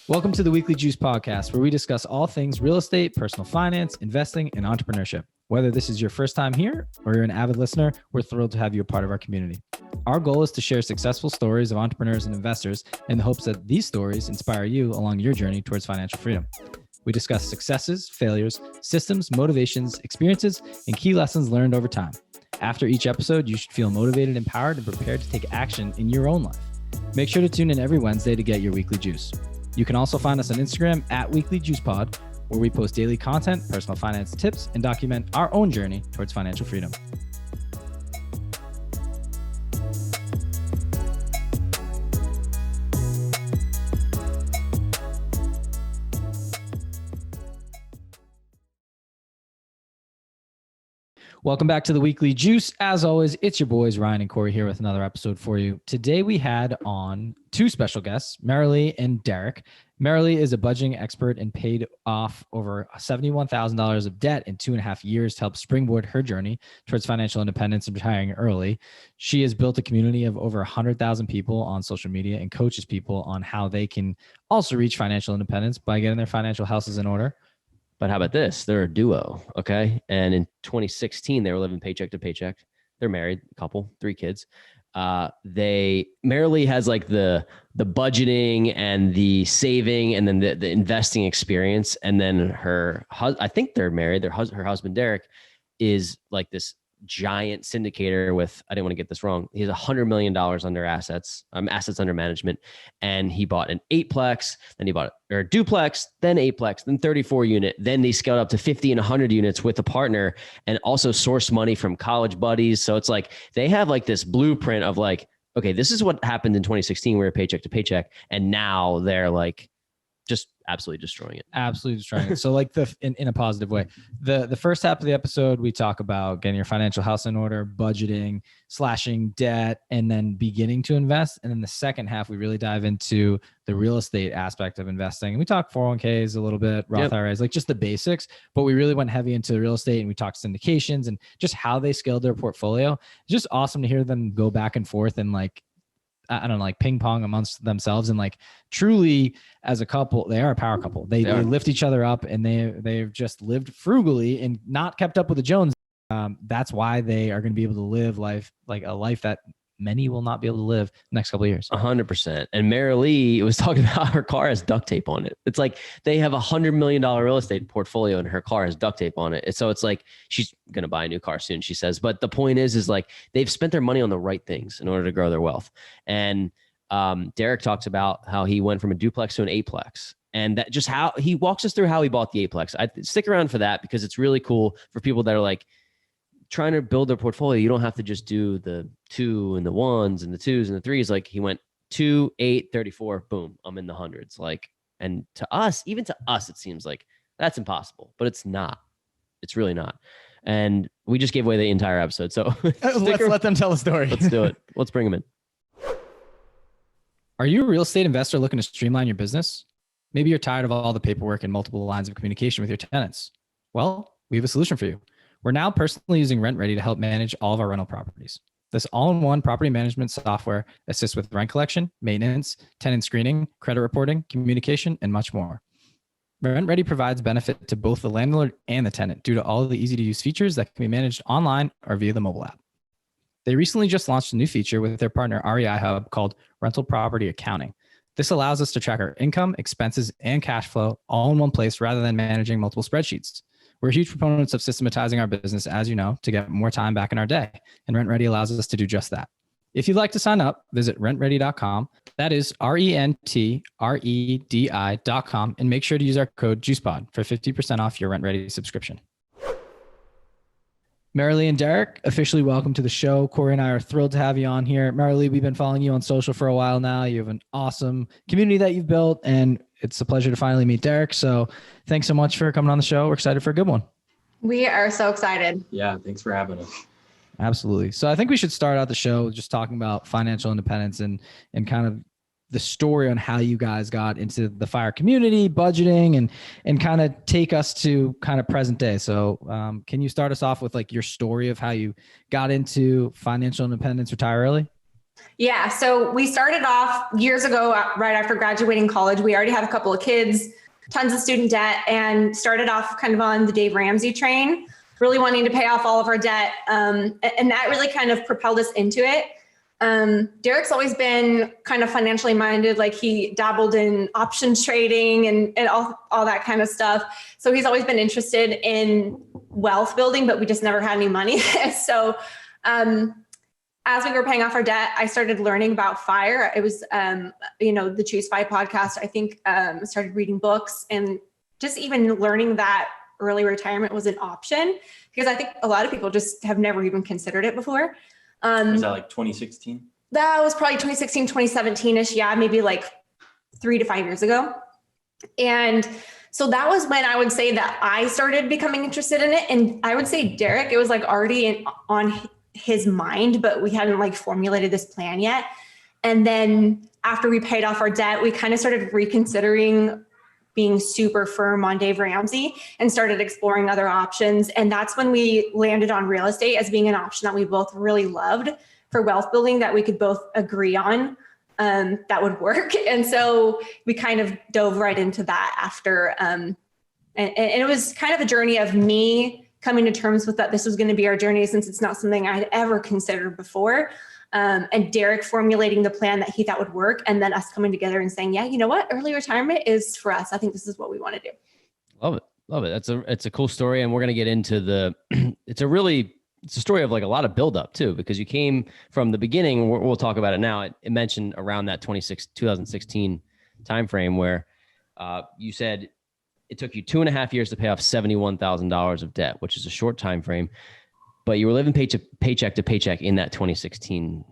Welcome to the Weekly Juice podcast, where we discuss all things real estate, personal finance, investing, and entrepreneurship. Whether this is your first time here or you're an avid listener, we're thrilled to have you a part of our community. Our goal is to share successful stories of entrepreneurs and investors in the hopes that these stories inspire you along your journey towards financial freedom. We discuss successes, failures, systems, motivations, experiences, and key lessons learned over time. After each episode, you should feel motivated, empowered, and prepared to take action in your own life. Make sure to tune in every Wednesday to get your weekly juice. You can also find us on Instagram at WeeklyJuicePod, where we post daily content, personal finance tips, and document our own journey towards financial freedom. Welcome back to the Weekly Juice. As always, it's your boys, Ryan and Corey, here with another episode for you. Today, we had on two special guests, Merilee and Derek. Merilee is a budgeting expert and paid off over $71,000 of debt in 2.5 years to help springboard her journey towards financial independence and retiring early. She has built a community of over 100,000 people on social media and coaches people on how they can also reach financial independence by getting their financial houses in order. But how about this? They're a duo, okay? And in 2016, they were living paycheck to paycheck. They're married, couple, 3 kids. Merilee has like the budgeting and the saving and then the investing experience. And then I think they're married. Her husband, Derek, is like this giant syndicator with, I didn't want to get this wrong. He has $100 million under assets under management. And he bought an 8-plex, then he bought a duplex, then 8-plex, then 34 unit. Then they scaled up to 50 and 100 units with a partner and also sourced money from college buddies. So it's like, they have like this blueprint of like, okay, this is what happened in 2016. We were paycheck to paycheck. And now they're like, just absolutely destroying it. Absolutely destroying it. So like in a positive way, the first half of the episode, we talk about getting your financial house in order, budgeting, slashing debt, and then beginning to invest. And then the second half, we really dive into the real estate aspect of investing. And we talk 401ks a little bit, Roth IRAs, like just the basics, but we really went heavy into real estate and we talked syndications and just how they scaled their portfolio. It's just awesome to hear them go back and forth and like, I don't know, like ping pong amongst themselves. And like truly as a couple, they are a power couple. They lift each other up and they've just lived frugally and not kept up with the Jones. That's why they are going to be able to live life, like a life that many will not be able to live the next couple of years. 100%. And Merilee was talking about her car has duct tape on it. It's like they have $100 million real estate portfolio and her car has duct tape on it. So it's like she's going to buy a new car soon, she says. But the point is like they've spent their money on the right things in order to grow their wealth. And Derek talks about how he went from a duplex to an 8-plex. And that just how he walks us through how he bought the 8-plex. I stick around for that because it's really cool for people that are like, trying to build their portfolio. You don't have to just do the 2 and the 1s and the 2s and the 3s. Like he went 2, 8, 34, boom, I'm in the hundreds. Like, and to us, even to us, it seems like that's impossible, but it's not. It's really not. And we just gave away the entire episode. So let's let them tell a story. Let's do it. Let's bring them in. Are you a real estate investor looking to streamline your business? Maybe you're tired of all the paperwork and multiple lines of communication with your tenants. Well, we have a solution for you. We're now personally using RentRedi to help manage all of our rental properties. This all-in-one property management software assists with rent collection, maintenance, tenant screening, credit reporting, communication, and much more. RentRedi provides benefit to both the landlord and the tenant due to all of the easy-to-use features that can be managed online or via the mobile app. They recently just launched a new feature with their partner REI Hub called Rental Property Accounting. This allows us to track our income, expenses, and cash flow all in one place rather than managing multiple spreadsheets. We're huge proponents of systematizing our business, as you know, to get more time back in our day. And RentRedi allows us to do just that. If you'd like to sign up, visit rentredi.com. That is rentredi.com. And make sure to use our code JUICEPOD for 50% off your RentRedi subscription. Merilee and Derek, officially welcome to the show. Corey and I are thrilled to have you on here. Merilee, we've been following you on social for a while now. You have an awesome community that you've built, and it's a pleasure to finally meet Derek. So thanks so much for coming on the show. We're excited for a good one. We are so excited. Yeah, thanks for having us. Absolutely. So I think we should start out the show just talking about financial independence and kind of the story on how you guys got into the fire community, budgeting, and kind of take us to kind of present day. So can you start us off with like your story of how you got into financial independence, retire early? Yeah. So we started off years ago, right after graduating college. We already had a couple of kids, tons of student debt, and started off kind of on the Dave Ramsey train, really wanting to pay off all of our debt. And that really kind of propelled us into it. Derek's always been kind of financially minded. Like he dabbled in options trading and all that kind of stuff. So he's always been interested in wealth building, but we just never had any money. So, as we were paying off our debt, I started learning about FIRE. It was, the Choose FIRE podcast. I think started reading books and just even learning that early retirement was an option, because I think a lot of people just have never even considered it before. Was that like 2016? That was probably 2016, 2017-ish. Yeah, maybe like 3 to 5 years ago. And so that was when I would say that I started becoming interested in it. And I would say Derek, it was like already on his mind, but we hadn't like formulated this plan yet. And then after we paid off our debt, we kind of started reconsidering being super firm on Dave Ramsey and started exploring other options. And that's when we landed on real estate as being an option that we both really loved for wealth building, that we could both agree on that would work. And so we kind of dove right into that after, and it was kind of a journey of me coming to terms with that this was going to be our journey, since it's not something I had ever considered before. And Derek formulating the plan that he thought would work, and then us coming together and saying, yeah, you know what? Early retirement is for us. I think this is what we want to do. Love it. Love it. It's a cool story. And we're going to get into it's a story of like a lot of buildup too, because you came from the beginning. We'll talk about it now. It mentioned around that 2016 timeframe where you said it took you 2.5 years to pay off $71,000 of debt, which is a short time frame. But you were living paycheck to paycheck in that 2016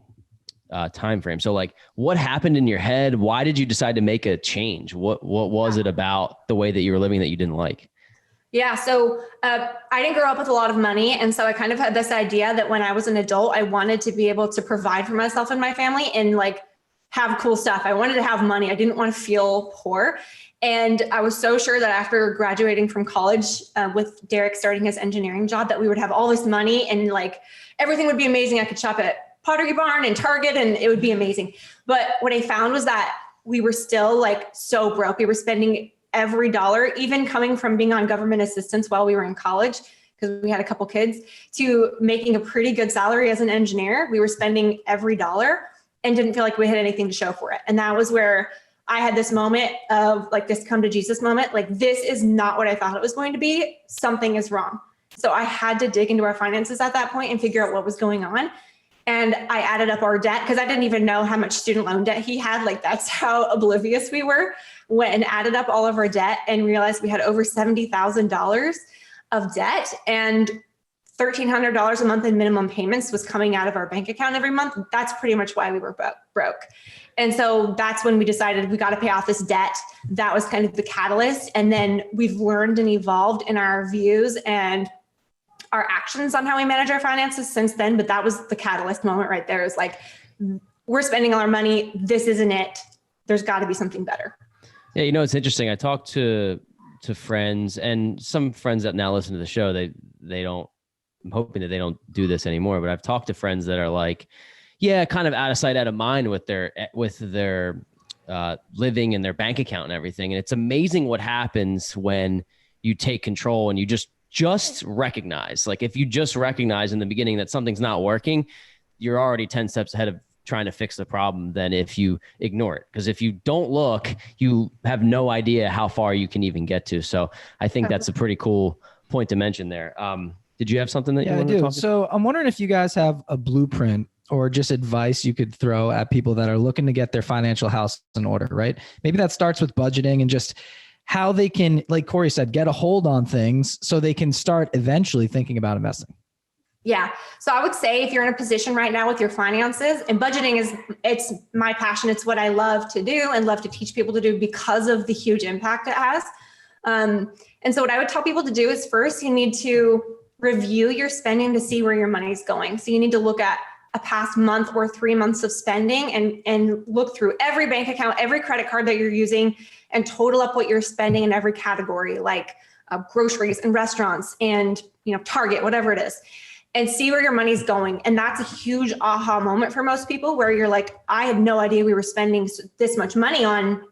time frame. So like, what happened in your head? Why did you decide to make a change? What was it about the way that you were living that you didn't like? Yeah. So I didn't grow up with a lot of money. And so I kind of had this idea that when I was an adult, I wanted to be able to provide for myself and my family and like have cool stuff. I wanted to have money. I didn't want to feel poor. And I was so sure that after graduating from college with Derek starting his engineering job, that we would have all this money and like everything would be amazing. I could shop at Pottery Barn and Target and it would be amazing. But what I found was that we were still like so broke. We were spending every dollar, even coming from being on government assistance while we were in college, because we had a couple kids, to making a pretty good salary as an engineer. We were spending every dollar and didn't feel like we had anything to show for it. And that was where I had this moment of like this come to Jesus moment. Like, this is not what I thought it was going to be. Something is wrong. So I had to dig into our finances at that point and figure out what was going on. And I added up our debt because I didn't even know how much student loan debt he had. Like, that's how oblivious we were. Went and added up all of our debt and realized we had over $70,000 of debt, and $1,300 a month in minimum payments was coming out of our bank account every month. That's pretty much why we were broke. And so that's when we decided we got to pay off this debt. That was kind of the catalyst. And then we've learned and evolved in our views and our actions on how we manage our finances since then. But that was the catalyst moment right there. Is like, we're spending all our money. This isn't it. There's got to be something better. Yeah, it's interesting. I talked to friends, and some friends that now listen to the show, they don't, I'm hoping that they don't do this anymore, but I've talked to friends that are like, yeah, kind of out of sight, out of mind with their living and their bank account and everything. And it's amazing what happens when you take control and you just recognize, like if you just recognize in the beginning that something's not working, you're already 10 steps ahead of trying to fix the problem than if you ignore it. Because if you don't look, you have no idea how far you can even get to. So I think that's a pretty cool point to mention there. Did you have something that you wanted to talk about? So I'm wondering if you guys have a blueprint or just advice you could throw at people that are looking to get their financial house in order, right? Maybe that starts with budgeting and just how they can, like Corey said, get a hold on things so they can start eventually thinking about investing. Yeah. So I would say if you're in a position right now with your finances, and budgeting it's my passion. It's what I love to do and love to teach people to do because of the huge impact it has. And so what I would tell people to do is first, you need to review your spending to see where your money's going. So you need to look at a past month or 3 months of spending and look through every bank account, every credit card that you're using, and total up what you're spending in every category, like groceries and restaurants and Target, whatever it is, and see where your money's going. And that's a huge aha moment for most people, where you're like, I had no idea we were spending this much money on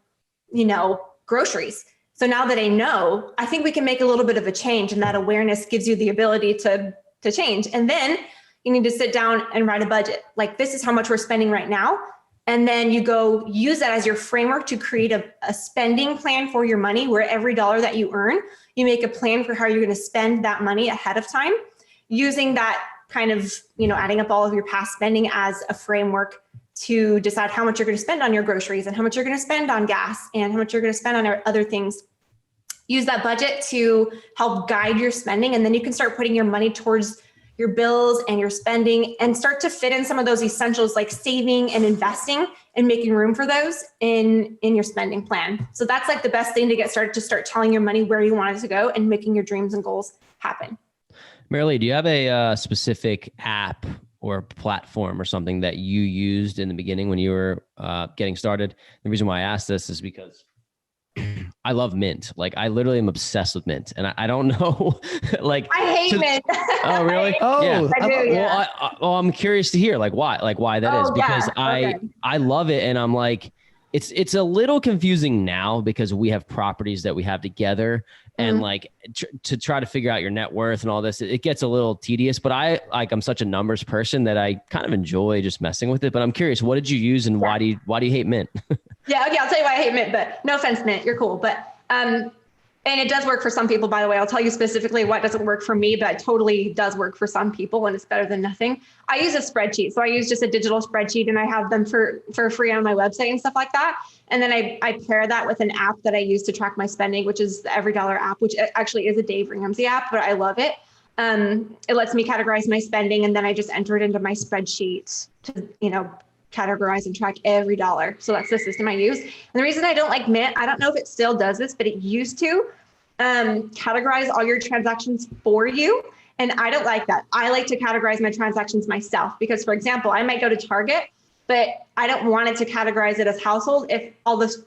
groceries. So now that I know, I think we can make a little bit of a change, and that awareness gives you the ability to change. And then you need to sit down and write a budget. Like, this is how much we're spending right now. And then you go use that as your framework to create a spending plan for your money, where every dollar that you earn, you make a plan for how you're going to spend that money ahead of time, using that kind of, adding up all of your past spending as a framework to decide how much you're going to spend on your groceries and how much you're going to spend on gas and how much you're going to spend on other things. Use that budget to help guide your spending. And then you can start putting your money towards your bills and your spending, and start to fit in some of those essentials like saving and investing, and making room for those in your spending plan. So that's like the best thing to get started, to start telling your money where you want it to go and making your dreams and goals happen. Merilee, do you have a specific app or platform or something that you used in the beginning when you were getting started? The reason why I asked this is because I love Mint. Like, I literally am obsessed with Mint, and I don't know, like, I hate Mint. Oh, really? Oh, yeah. I do. Yeah. Well, I'm curious to hear why that is, because yeah. I love it. And I'm like, it's a little confusing now because we have properties that we have together, and like to try to figure out your net worth and all this, it gets a little tedious, but I'm such a numbers person that I kind of enjoy just messing with it. But I'm curious, what did you use, and why do you hate Mint? Yeah. Okay. I'll tell you why I hate Mint, but no offense, Mint, you're cool. But, and it does work for some people, by the way. I'll tell you specifically what doesn't work for me, but it totally does work for some people, and it's better than nothing. I use a spreadsheet. So I use just a digital spreadsheet, and I have them for free on my website and stuff like that. And then I pair that with an app that I use to track my spending, which is the Every Dollar app, which actually is a Dave Ramsey app, but I love it. It lets me categorize my spending, and then I just enter it into my spreadsheet to, categorize and track every dollar. So that's the system I use. And the reason I don't like Mint, I don't know if it still does this, but it used to categorize all your transactions for you. And I don't like that. I like to categorize my transactions myself, because, for example, I might go to Target, but I don't want it to categorize it as household if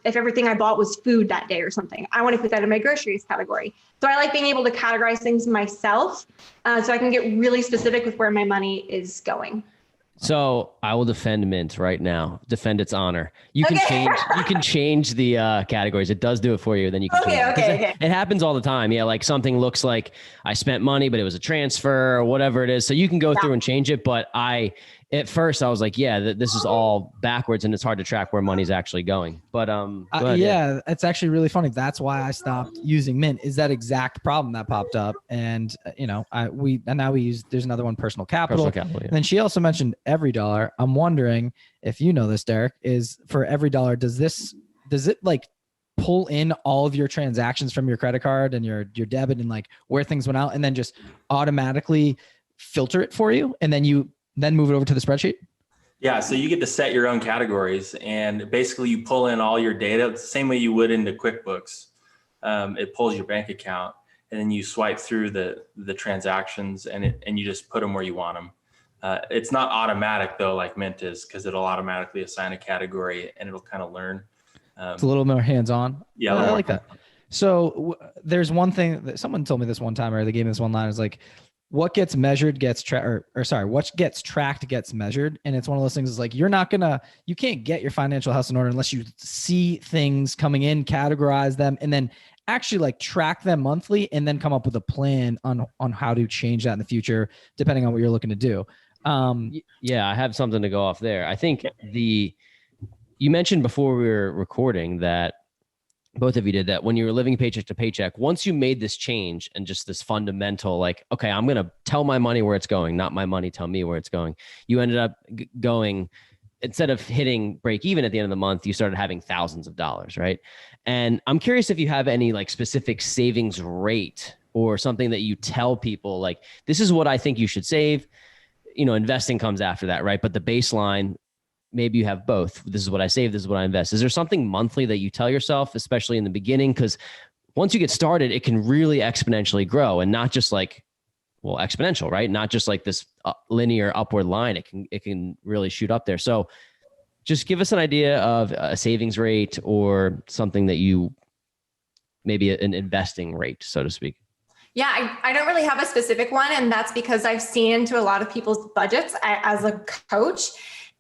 everything I bought was food that day or something. I want to put that in my groceries category. So I like being able to categorize things myself, so I can get really specific with where my money is going. So I will defend Mint right now. Defend its honor. You can change the categories. It does do it for you. Then you can change it. It happens all the time. Yeah, like something looks like I spent money, but it was a transfer or whatever it is. So you can go through and change it. But at first I was like, this is all backwards, and it's hard to track where money's actually going. But go ahead, it's actually really funny. That's why I stopped using Mint, is that exact problem that popped up. And now we use, there's another one, Personal Capital. Yeah. And then she also mentioned Every Dollar. I'm wondering if you know this, Derek, is for Every Dollar, does it like pull in all of your transactions from your credit card and your debit and like where things went out, and then just automatically filter it for you, and then move it over to the spreadsheet? Yeah, so you get to set your own categories, and basically you pull in all your data the same way you would into QuickBooks. It pulls your bank account, and then you swipe through the transactions, and you just put them where you want them. It's not automatic though, like Mint is, because it'll automatically assign a category, and it'll kind of learn. It's a little more hands-on. Yeah, I like that. So there's one thing that someone told me this one time, or they gave me this one line, is like, what gets measured gets what gets tracked gets measured. And it's one of those things, is like, you can't get your financial house in order unless you see things coming in, categorize them, and then actually like track them monthly, and then come up with a plan on how to change that in the future, depending on what you're looking to do. I have something to go off there. I think you mentioned before we were recording that both of you did that when you were living paycheck to paycheck. Once you made this change and just this fundamental, like, okay, I'm going to tell my money where it's going, not my money tell me where it's going. You ended up going, instead of hitting break even at the end of the month, you started having thousands of dollars, right? And I'm curious if you have any like specific savings rate or something that you tell people, like, this is what I think you should save. Investing comes after that, right? But the baseline, maybe you have both. This is what I save, this is what I invest. Is there something monthly that you tell yourself, especially in the beginning? Because once you get started, it can really exponentially grow, and not just like well, exponential, right? Not just like this linear upward line. It can really shoot up there. So just give us an idea of a savings rate or something that you, maybe an investing rate, so to speak. Yeah, I don't really have a specific one. And that's because I've seen into a lot of people's budgets as a coach,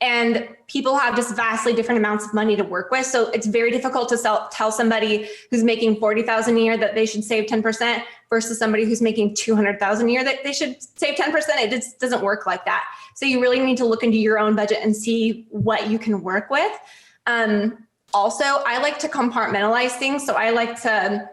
and people have just vastly different amounts of money to work with. So it's very difficult to tell somebody who's making $40,000 a year that they should save 10% versus somebody who's making $200,000 a year that they should save 10%. It just doesn't work like that. So you really need to look into your own budget and see what you can work with. Also, I like to compartmentalize things. So I like to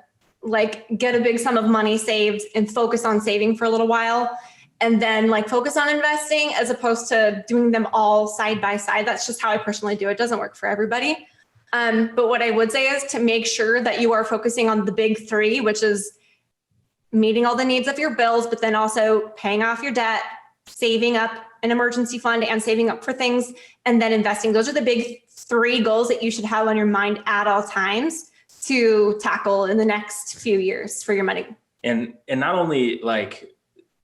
get a big sum of money saved and focus on saving for a little while, and then focus on investing as opposed to doing them all side by side. That's just how I personally do it. It doesn't work for everybody. But what I would say is to make sure that you are focusing on the big three, which is meeting all the needs of your bills, but then also paying off your debt, saving up an emergency fund and saving up for things, and then investing. Those are the big three goals that you should have on your mind at all times to tackle in the next few years for your money. And not only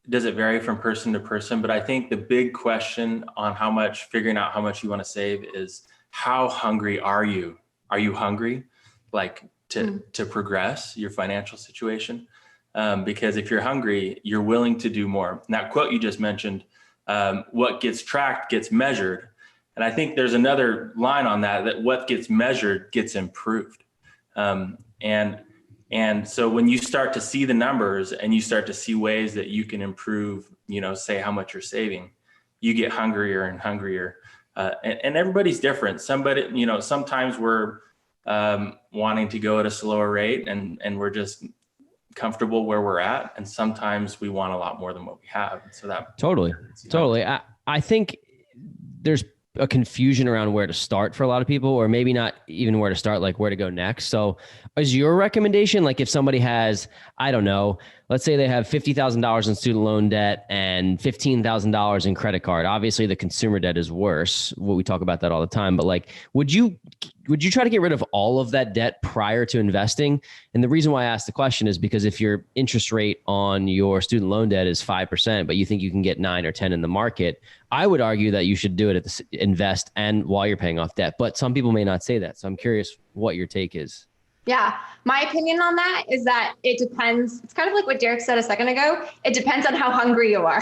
does it vary from person to person, but I think the big question on figuring out how much you want to save is, how hungry are you? Are you hungry to progress your financial situation? Because if you're hungry, you're willing to do more. And that quote you just mentioned, what gets tracked gets measured. And I think there's another line on that what gets measured gets improved. And so when you start to see the numbers and you start to see ways that you can improve, say how much you're saving, you get hungrier and hungrier. And everybody's different. Sometimes we're wanting to go at a slower rate and we're just comfortable where we're at. And sometimes we want a lot more than what we have. So that totally. I think there's a confusion around where to start for a lot of people, or maybe not even where to start, where to go next. So is your recommendation, if somebody has, I don't know, let's say they have $50,000 in student loan debt and $15,000 in credit card. Obviously the consumer debt is worse. We talk about that all the time, but would you try to get rid of all of that debt prior to investing? And the reason why I asked the question is because if your interest rate on your student loan debt is 5%, but you think you can get 9 or 10 in the market, I would argue that you should do it invest and while you're paying off debt. But some people may not say that. So I'm curious what your take is. Yeah. My opinion on that is that it depends. It's kind of like what Derek said a second ago. It depends on how hungry you are.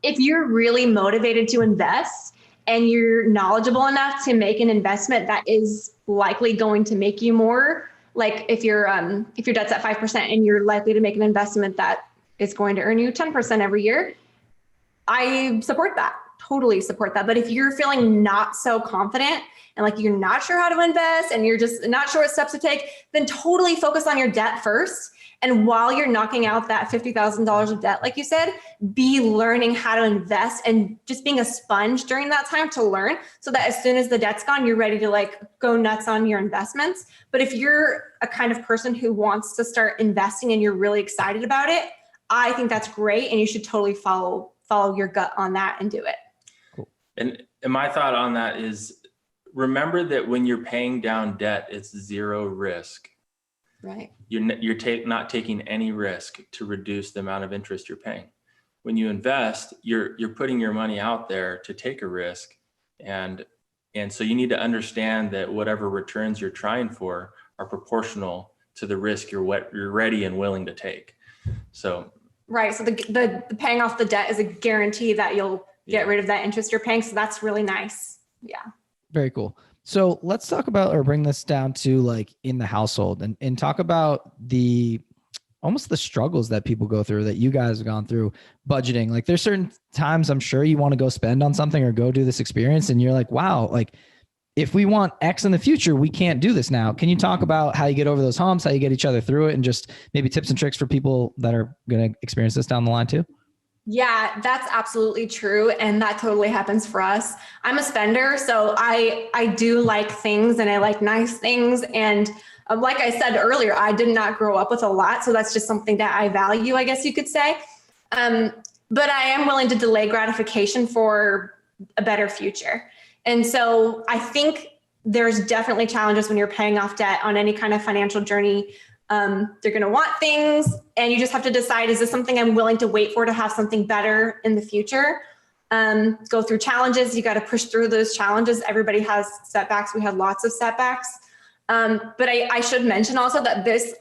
If you're really motivated to invest and you're knowledgeable enough to make an investment that is likely going to make you more, if your debt's at 5% and you're likely to make an investment that is going to earn you 10% every year, I support that. Totally support that. But if you're feeling not so confident and you're not sure how to invest and you're just not sure what steps to take, then totally focus on your debt first. And while you're knocking out that $50,000 of debt, like you said, be learning how to invest and just being a sponge during that time to learn, so that as soon as the debt's gone, you're ready to go nuts on your investments. But if you're a kind of person who wants to start investing and you're really excited about it, I think that's great. And you should totally follow your gut on that and do it. Cool. And my thought on that is, remember that when you're paying down debt, it's zero risk. Right. You're not taking any risk to reduce the amount of interest you're paying. When you invest, you're putting your money out there to take a risk. And so you need to understand that whatever returns you're trying for are proportional to the risk you're ready and willing to take. So. Right. So the paying off the debt is a guarantee that you'll get rid of that interest you're paying. So that's really nice. Yeah. Very cool. So let's talk about, or bring this down to in the household and talk about almost the struggles that people go through, that you guys have gone through budgeting. There's certain times I'm sure you want to go spend on something or go do this experience and you're wow, if we want X in the future, we can't do this now. Can you talk about how you get over those humps, how you get each other through it, and just maybe tips and tricks for people that are going to experience this down the line too? Yeah, that's absolutely true. And that totally happens for us. I'm a spender, so I do like things and I like nice things. And like I said earlier, I did not grow up with a lot. So that's just something that I value, I guess you could say. But I am willing to delay gratification for a better future. And so I think there's definitely challenges when you're paying off debt on any kind of financial journey. They're going to want things, and you just have to decide, is this something I'm willing to wait for to have something better in the future? Go through challenges. You got to push through those challenges. Everybody has setbacks. We had lots of setbacks. But I should mention also that this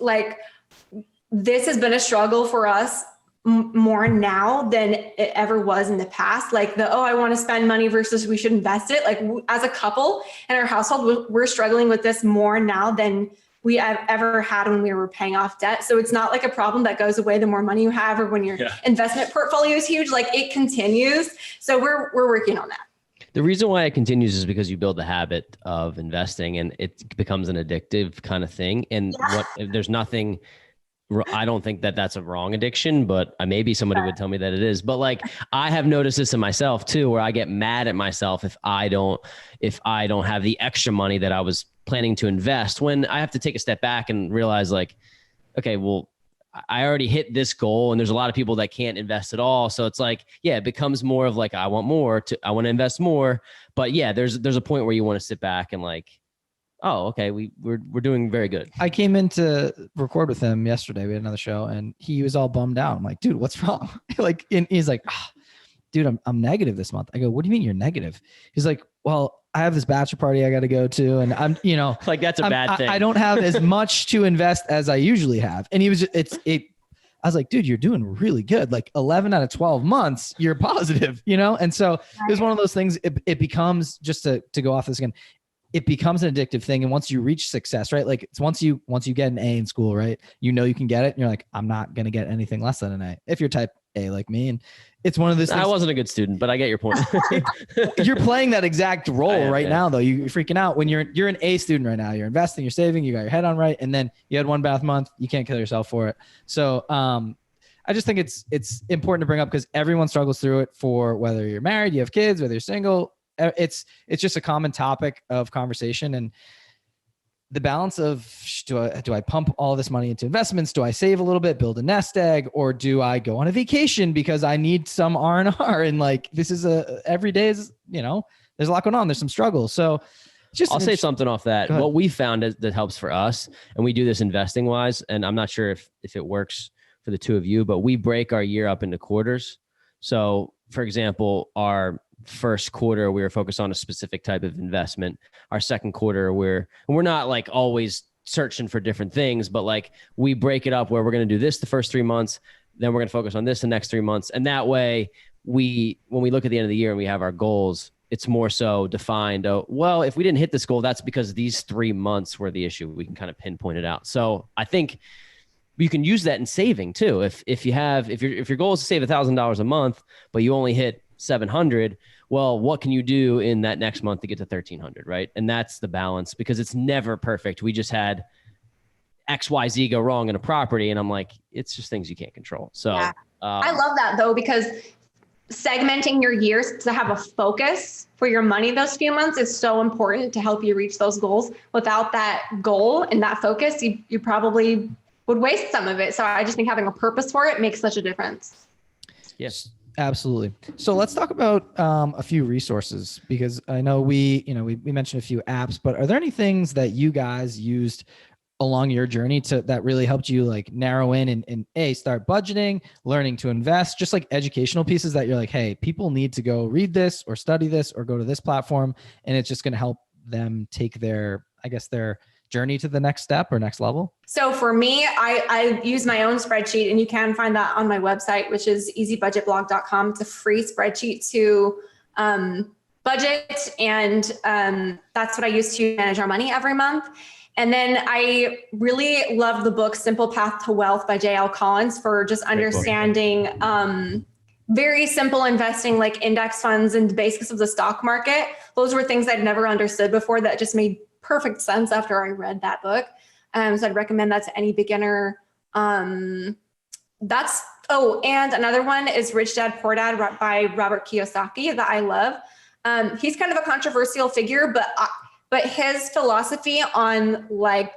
has been a struggle for us more now than it ever was in the past. Like I want to spend money versus we should invest it. Like as a couple in our household, we're struggling with this more now than we have ever had when we were paying off debt. So it's not like a problem that goes away the more money you have, or when your investment portfolio is huge, like it continues. So we're working on that. The reason why it continues is because you build the habit of investing, and it becomes an addictive kind of thing. And there's nothing, I don't think that that's a wrong addiction, but maybe somebody would tell me that it is. But like, I have noticed this in myself too, where I get mad at myself if I don't have the extra money that I was planning to invest, when I have to take a step back and realize like, okay, well, I already hit this goal, and there's a lot of people that can't invest at all. So it's like, yeah, it becomes more of like, I want to invest more. But yeah, there's a point where you want to sit back and like, oh, okay, we're doing very good. I came in to record with him yesterday. We had another show, and he was all bummed out. I'm like, dude, what's wrong? And he's like, dude, I'm negative this month. I go, what do you mean you're negative? He's like, well, I have this bachelor party I got to go to, and I'm, like that's a bad thing. I don't have as much to invest as I usually have. And he was, I was like, dude, you're doing really good. Like 11 out of 12 months, you're positive, And so it was one of those things. It becomes, just to go off this again, it becomes an addictive thing. And once you reach success, right? Like it's once you get an A in school, right? You can get it. And you're like, I'm not going to get anything less than an A if you're type A like me. And it's one of those things. I wasn't a good student, but I get your point. You're playing that exact role right now, though. You're freaking out when you're an A student right now. You're investing, you're saving, you got your head on right. And then you had one bad month. You can't kill yourself for it. So I just think it's important to bring up, because everyone struggles through it, for whether you're married, you have kids, whether you're single. It's just a common topic of conversation. And the balance of, do I pump all this money into investments? Do I save a little bit, build a nest egg, or do I go on a vacation because I need some R&R? And like, this is every day is, there's a lot going on. There's some struggles. So I'll say something off that. What we found that helps for us, and we do this investing wise, and I'm not sure if it works for the two of you, but we break our year up into quarters. So for example, our first quarter, we were focused on a specific type of investment. Our second quarter, we're not like always searching for different things, but like we break it up where we're going to do this the first 3 months, then we're going to focus on this the next 3 months. And that way when we look at the end of the year and we have our goals, it's more so defined. Well, if we didn't hit this goal, that's because these 3 months were the issue. We can kind of pinpoint it out. So I think you can use that in saving too. If your goal is to save $1,000 a month, but you only hit 700, well, what can you do in that next month to get to 1,300, right? And that's the balance, because it's never perfect. We just had XYZ go wrong in a property, and I'm like, it's just things you can't control. So yeah. I love that though, because segmenting your years to have a focus for your money those few months is so important to help you reach those goals. Without that goal and that focus, you probably would waste some of it. So I just think having a purpose for it makes such a difference. Yes. Absolutely. So let's talk about a few resources, because I know we mentioned a few apps, but are there any things that you guys used along your journey that really helped you like narrow in and start budgeting, learning to invest, just like educational pieces that you're like, hey, people need to go read this or study this or go to this platform, and it's just going to help them take their journey to the next step or next level? So for me, I use my own spreadsheet, and you can find that on my website, which is easybudgetblog.com. It's a free spreadsheet to budget. And that's what I use to manage our money every month. And then I really love the book, Simple Path to Wealth by J.L. Collins, for just understanding very simple investing, like index funds and the basics of the stock market. Those were things I'd never understood before that just made perfect sense after I read that book. So I'd recommend that to any beginner. And another one is Rich Dad Poor Dad by Robert Kiyosaki that I love. He's kind of a controversial figure, but his philosophy on like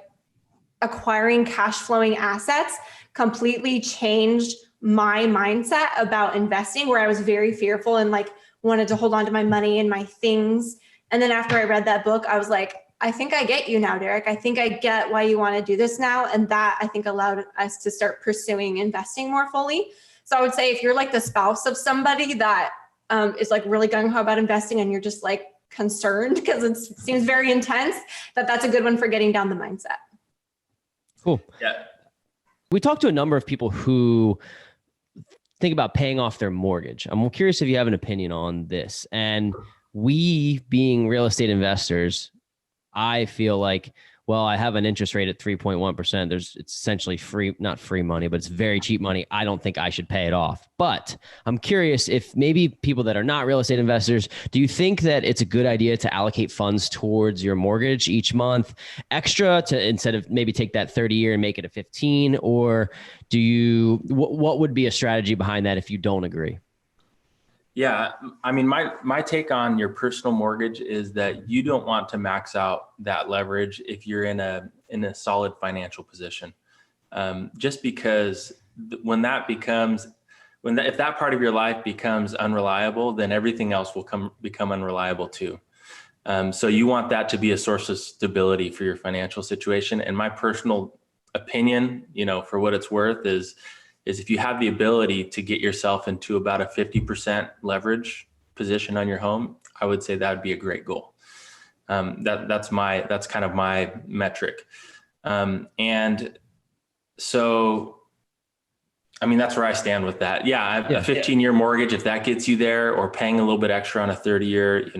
acquiring cash flowing assets completely changed my mindset about investing, where I was very fearful and like wanted to hold on to my money and my things. And then after I read that book, I was like, I think I get you now, Derek. I think I get why you want to do this now. And that I think allowed us to start pursuing investing more fully. So I would say if you're like the spouse of somebody that is like really gung-ho about investing and you're just like concerned because it seems very intense, that's a good one for getting down the mindset. Cool. Yeah. We talked to a number of people who think about paying off their mortgage. I'm curious if you have an opinion on this. And we, being real estate investors, I feel like, well, I have an interest rate at 3.1%. It's essentially free, not free money, but it's very cheap money. I don't think I should pay it off. But I'm curious if maybe people that are not real estate investors, do you think that it's a good idea to allocate funds towards your mortgage each month extra to, instead of maybe take that 30-year and make it a 15? Or do you, what would be a strategy behind that if you don't agree? Yeah, I mean, my take on your personal mortgage is that you don't want to max out that leverage if you're in a solid financial position. Just because if that part of your life becomes unreliable, then everything else will become unreliable too. So you want that to be a source of stability for your financial situation. And my personal opinion, for what it's worth, is if you have the ability to get yourself into about a 50% leverage position on your home, I would say that would be a great goal. That's kind of my metric. And so, I mean, that's where I stand with that. Yeah, a 15-year mortgage, if that gets you there, or paying a little bit extra on a 30-year,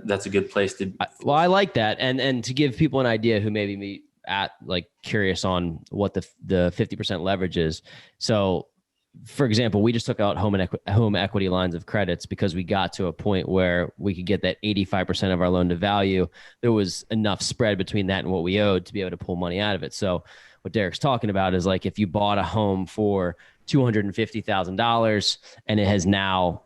that's a good place to. Well, I like that. And to give people an idea who maybe me at like curious on what the 50% leverage is. So for example, we just took out home equity lines of credits because we got to a point where we could get that 85% of our loan to value. There was enough spread between that and what we owed to be able to pull money out of it. So what Derek's talking about is like, if you bought a home for $250,000 and it has now,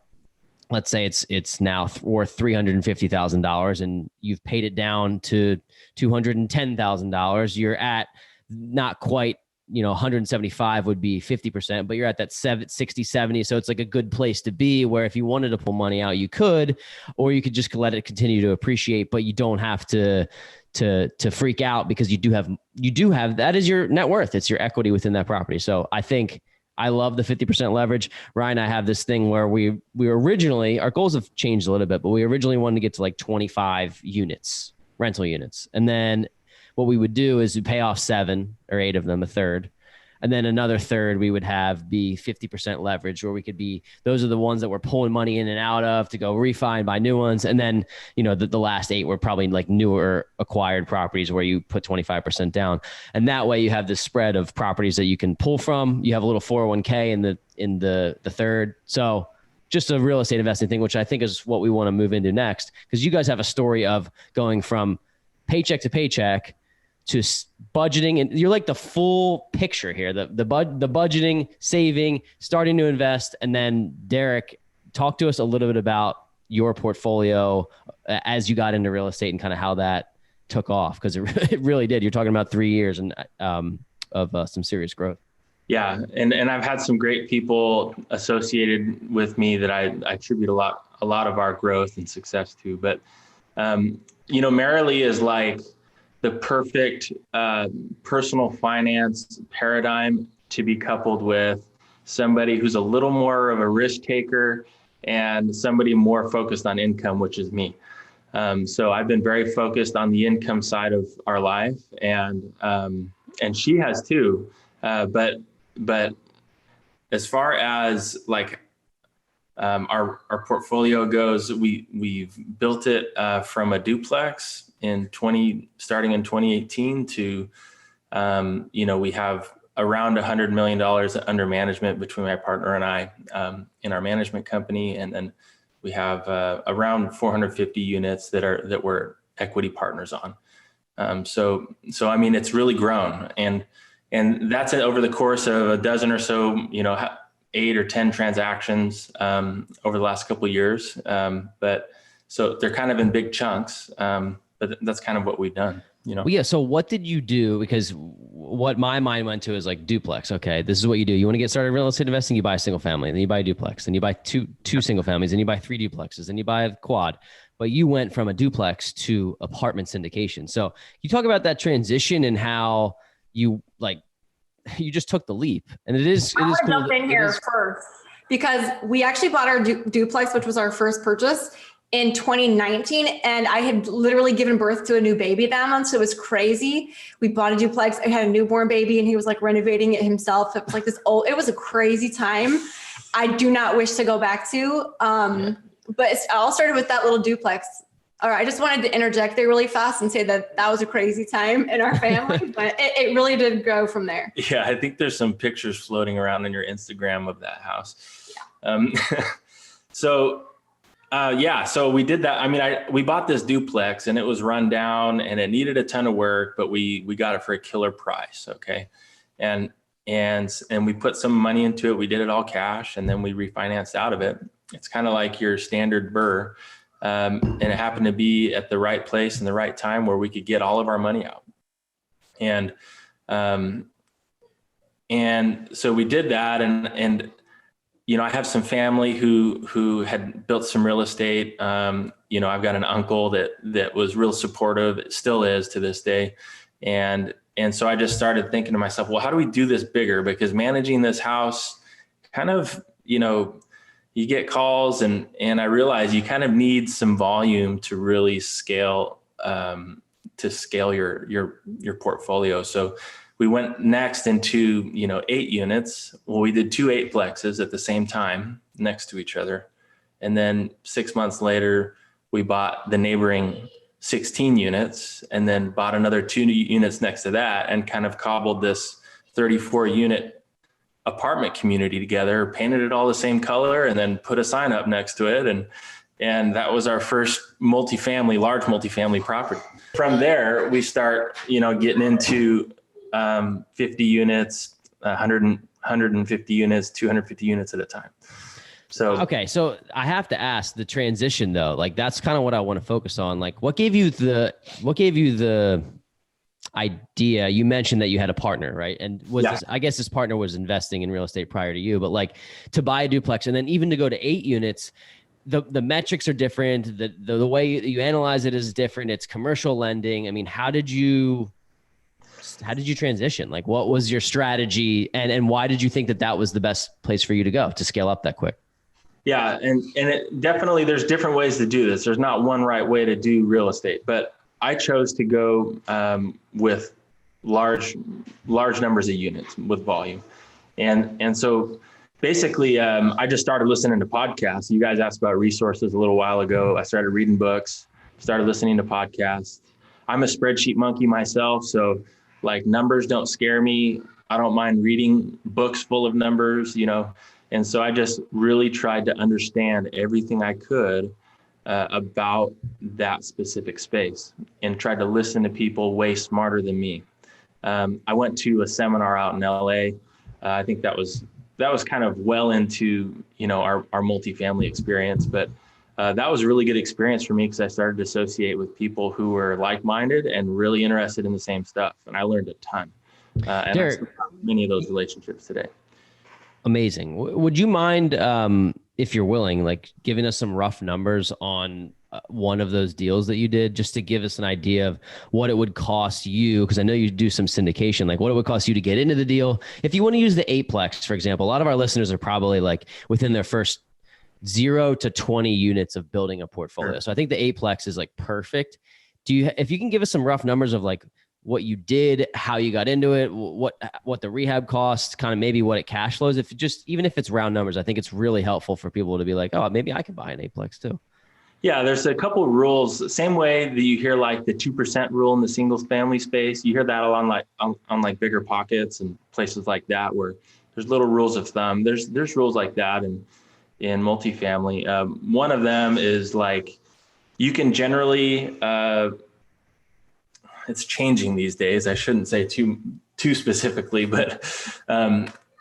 let's say it's now worth $350,000 and you've paid it down to $210,000, you're at not quite, 175 would be 50%, but you're at that 60, 70. So it's like a good place to be where if you wanted to pull money out, you could, or you could just let it continue to appreciate, but you don't have to freak out because you do have, that is your net worth. It's your equity within that property. So I think I love the 50% leverage. Ryan and I have this thing where we originally, our goals have changed a little bit, but we originally wanted to get to like 25 units, rental units. And then what we would do is we pay off 7 or 8 of them, a third. And then another third we would have be 50% leverage, where we could be, those are the ones that we're pulling money in and out of to go refi and buy new ones. And then, the last 8 were probably like newer acquired properties where you put 25% down. And that way you have this spread of properties that you can pull from. You have a little 401k in the third. So just a real estate investing thing, which I think is what we want to move into next, because you guys have a story of going from paycheck to paycheck to budgeting, and you're like the full picture here, the budgeting, saving, starting to invest. And then Derek, talk to us a little bit about your portfolio as you got into real estate and kind of how that took off, because it really did. You're talking about 3 years and of some serious growth. Yeah, and I've had some great people associated with me that I attribute a lot of our growth and success to. But Merilee is like the perfect personal finance paradigm to be coupled with somebody who's a little more of a risk taker and somebody more focused on income, which is me. So I've been very focused on the income side of our life, and she has too. But as far as like our portfolio goes, we've built it from a duplex starting in 2018 to, we have around $100 million under management between my partner and I in our management company. And then we have around 450 units that we're equity partners on. So I mean, it's really grown, and that's over the course of a dozen or so, 8 or 10 transactions over the last couple of years. But so they're kind of in big chunks. But that's kind of what we've done. you know? Well, yeah. So what did you do? Because what my mind went to is like duplex. Okay, this is what you do. You want to get started in real estate investing, you buy a single family, then you buy a duplex, then you buy two single families, then you buy 3 duplexes, then you buy a quad. But you went from a duplex to apartment syndication. So you talk about that transition and how you you just took the leap. And it is I want to cool. jump in here first because we actually bought our duplex, which was our first purchase, in 2019, and I had literally given birth to a new baby that month, so it was crazy. We bought a duplex. I had a newborn baby, and he was like renovating it himself. It was like it was a crazy time. I do not wish to go back to, but it all started with that little duplex. All right, I just wanted to interject there really fast and say that was a crazy time in our family, but it really did grow from there. Yeah, I think there's some pictures floating around in your Instagram of that house. Yeah. So we did that. I mean, we bought this duplex and it was run down and it needed a ton of work, but we got it for a killer price. Okay. And we put some money into it. We did it all cash and then we refinanced out of it. It's kind of like your standard BRRRR. And it happened to be at the right place and the right time where we could get all of our money out. And so we did that. And you know, I have some family who had built some real estate. You know, I've got an uncle that was real supportive. It still is to this day. And so I just started thinking to myself, well, how do we do this bigger? Because managing this house kind of, you know, you get calls and I realize you kind of need some volume to really scale, your portfolio. So we went next into, 8 units. Well, we did 2 8-plexes at the same time next to each other. And then 6 months later, we bought the neighboring 16 units and then bought another 2 units next to that and kind of cobbled this 34 unit apartment community together, painted it all the same color, and then put a sign up next to it. And that was our first large multifamily property. From there, we start, getting into 50 units, 150 units, 250 units at a time. So, okay. So I have to ask the transition though, like that's kind of what I want to focus on. Like what gave you the idea? You mentioned that you had a partner, right? And I guess this partner was investing in real estate prior to you, but like to buy a duplex and then even to go to 8 units, the metrics are different. The way you analyze it is different. It's commercial lending. I mean, how did you transition? Like what was your strategy and why did you think that was the best place for you to go to scale up that quick? Yeah. And it definitely, there's different ways to do this. There's not one right way to do real estate, but I chose to go with large numbers of units with volume. And so basically, I just started listening to podcasts. You guys asked about resources a little while ago. I started reading books, started listening to podcasts. I'm a spreadsheet monkey myself. So like numbers don't scare me. I don't mind reading books full of numbers, And so I just really tried to understand everything I could about that specific space and tried to listen to people way smarter than me. I went to a seminar out in LA. I think that was kind of well into, our multifamily experience, but that was a really good experience for me because I started to associate with people who were like-minded and really interested in the same stuff. And I learned a ton. And I still have many of those relationships today. Amazing. Would you mind, if you're willing, like giving us some rough numbers on one of those deals that you did, just to give us an idea of what it would cost you? Because I know you do some syndication, like what it would cost you to get into the deal. If you want to use the 8-plex, for example, a lot of our listeners are probably like within their first 0 to 20 units of building a portfolio. Sure. So I think the 8-plex is like perfect. If you can give us some rough numbers of like what you did, how you got into it, what the rehab costs, kind of maybe what it cash flows. Even if it's round numbers, I think it's really helpful for people to be like, oh, maybe I could buy an 8-plex too. Yeah, there's a couple of rules. Same way that you hear like the 2% rule in the singles family space, you hear that on like Bigger Pockets and places like that where there's little rules of thumb. There's rules like that in multifamily. One of them is like you can generally. It's changing these days. I shouldn't say too specifically, but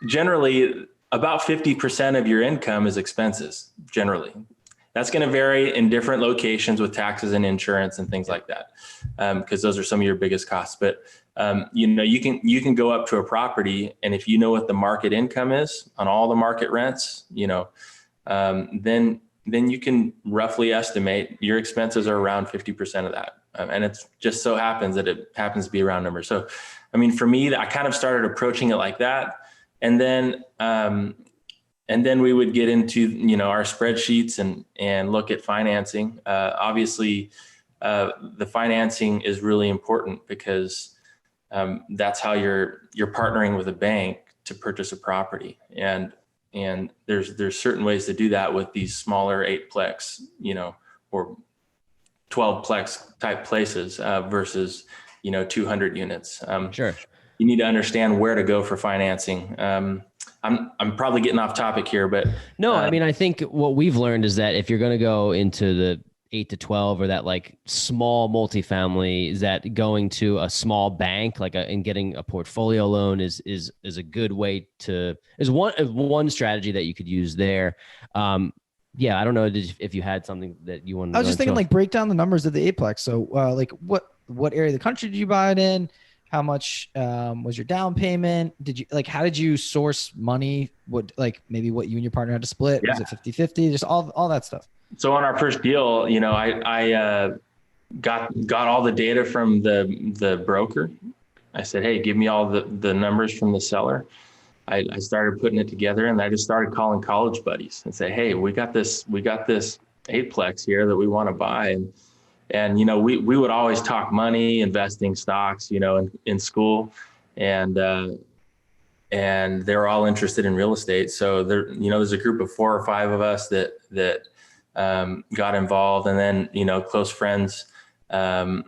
generally about 50% of your income is expenses generally. That's going to vary in different locations with taxes and insurance and things like that, because those are some of your biggest costs. But you can go up to a property, and if you know what the market income is on all the market rents, then you can roughly estimate your expenses are around 50% of that. And it's just so happens that it happens to be a round number. So, I mean, for me, I kind of started approaching it like that. And then we would get into, our spreadsheets and look at financing. Obviously, the financing is really important because that's how you're partnering with a bank to purchase a property. And there's certain ways to do that with these smaller 8-plex, or 12-plex type places versus, 200 units. Sure. You need to understand where to go for financing. I'm probably getting off topic here, but no, I mean, I think what we've learned is that if you're going to go into the 8 to 12 or that like small multifamily, is that going to a small bank and getting a portfolio loan is a good way to, is one strategy that you could use there. Yeah, I don't know if you had something that you wanted to. I was just thinking, break down the numbers of the 8-plex. So what area of the country did you buy it in? How much was your down payment? How did you source money? Maybe what you and your partner had to split? Yeah. Was it 50-50? Just all that stuff. So on our first deal, I got all the data from the broker. I said, hey, give me all the numbers from the seller. I started putting it together, and I just started calling college buddies and say, hey, we got this 8-plex here that we want to buy. And we would always talk money, investing, stocks, in school, and they're all interested in real estate. So there's a group of 4 or 5 of us that got involved, and then, close friends from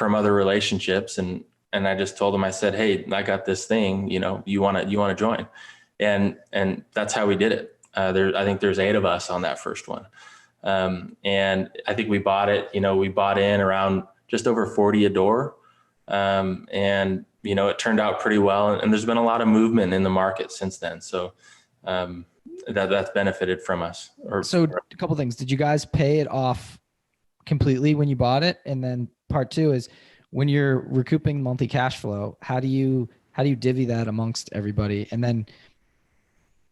other relationships. And I just told them, I said, hey, I got this thing, you want to join? And that's how we did it. I think there's 8 of us on that first one. And I think we bought it, we bought in around just over 40 a door. And it turned out pretty well. And there's been a lot of movement in the market since then. So, that's benefited from us. So a couple of things. Did you guys pay it off completely when you bought it? And then part 2 is, when you're recouping monthly cash flow, how do you divvy that amongst everybody? And then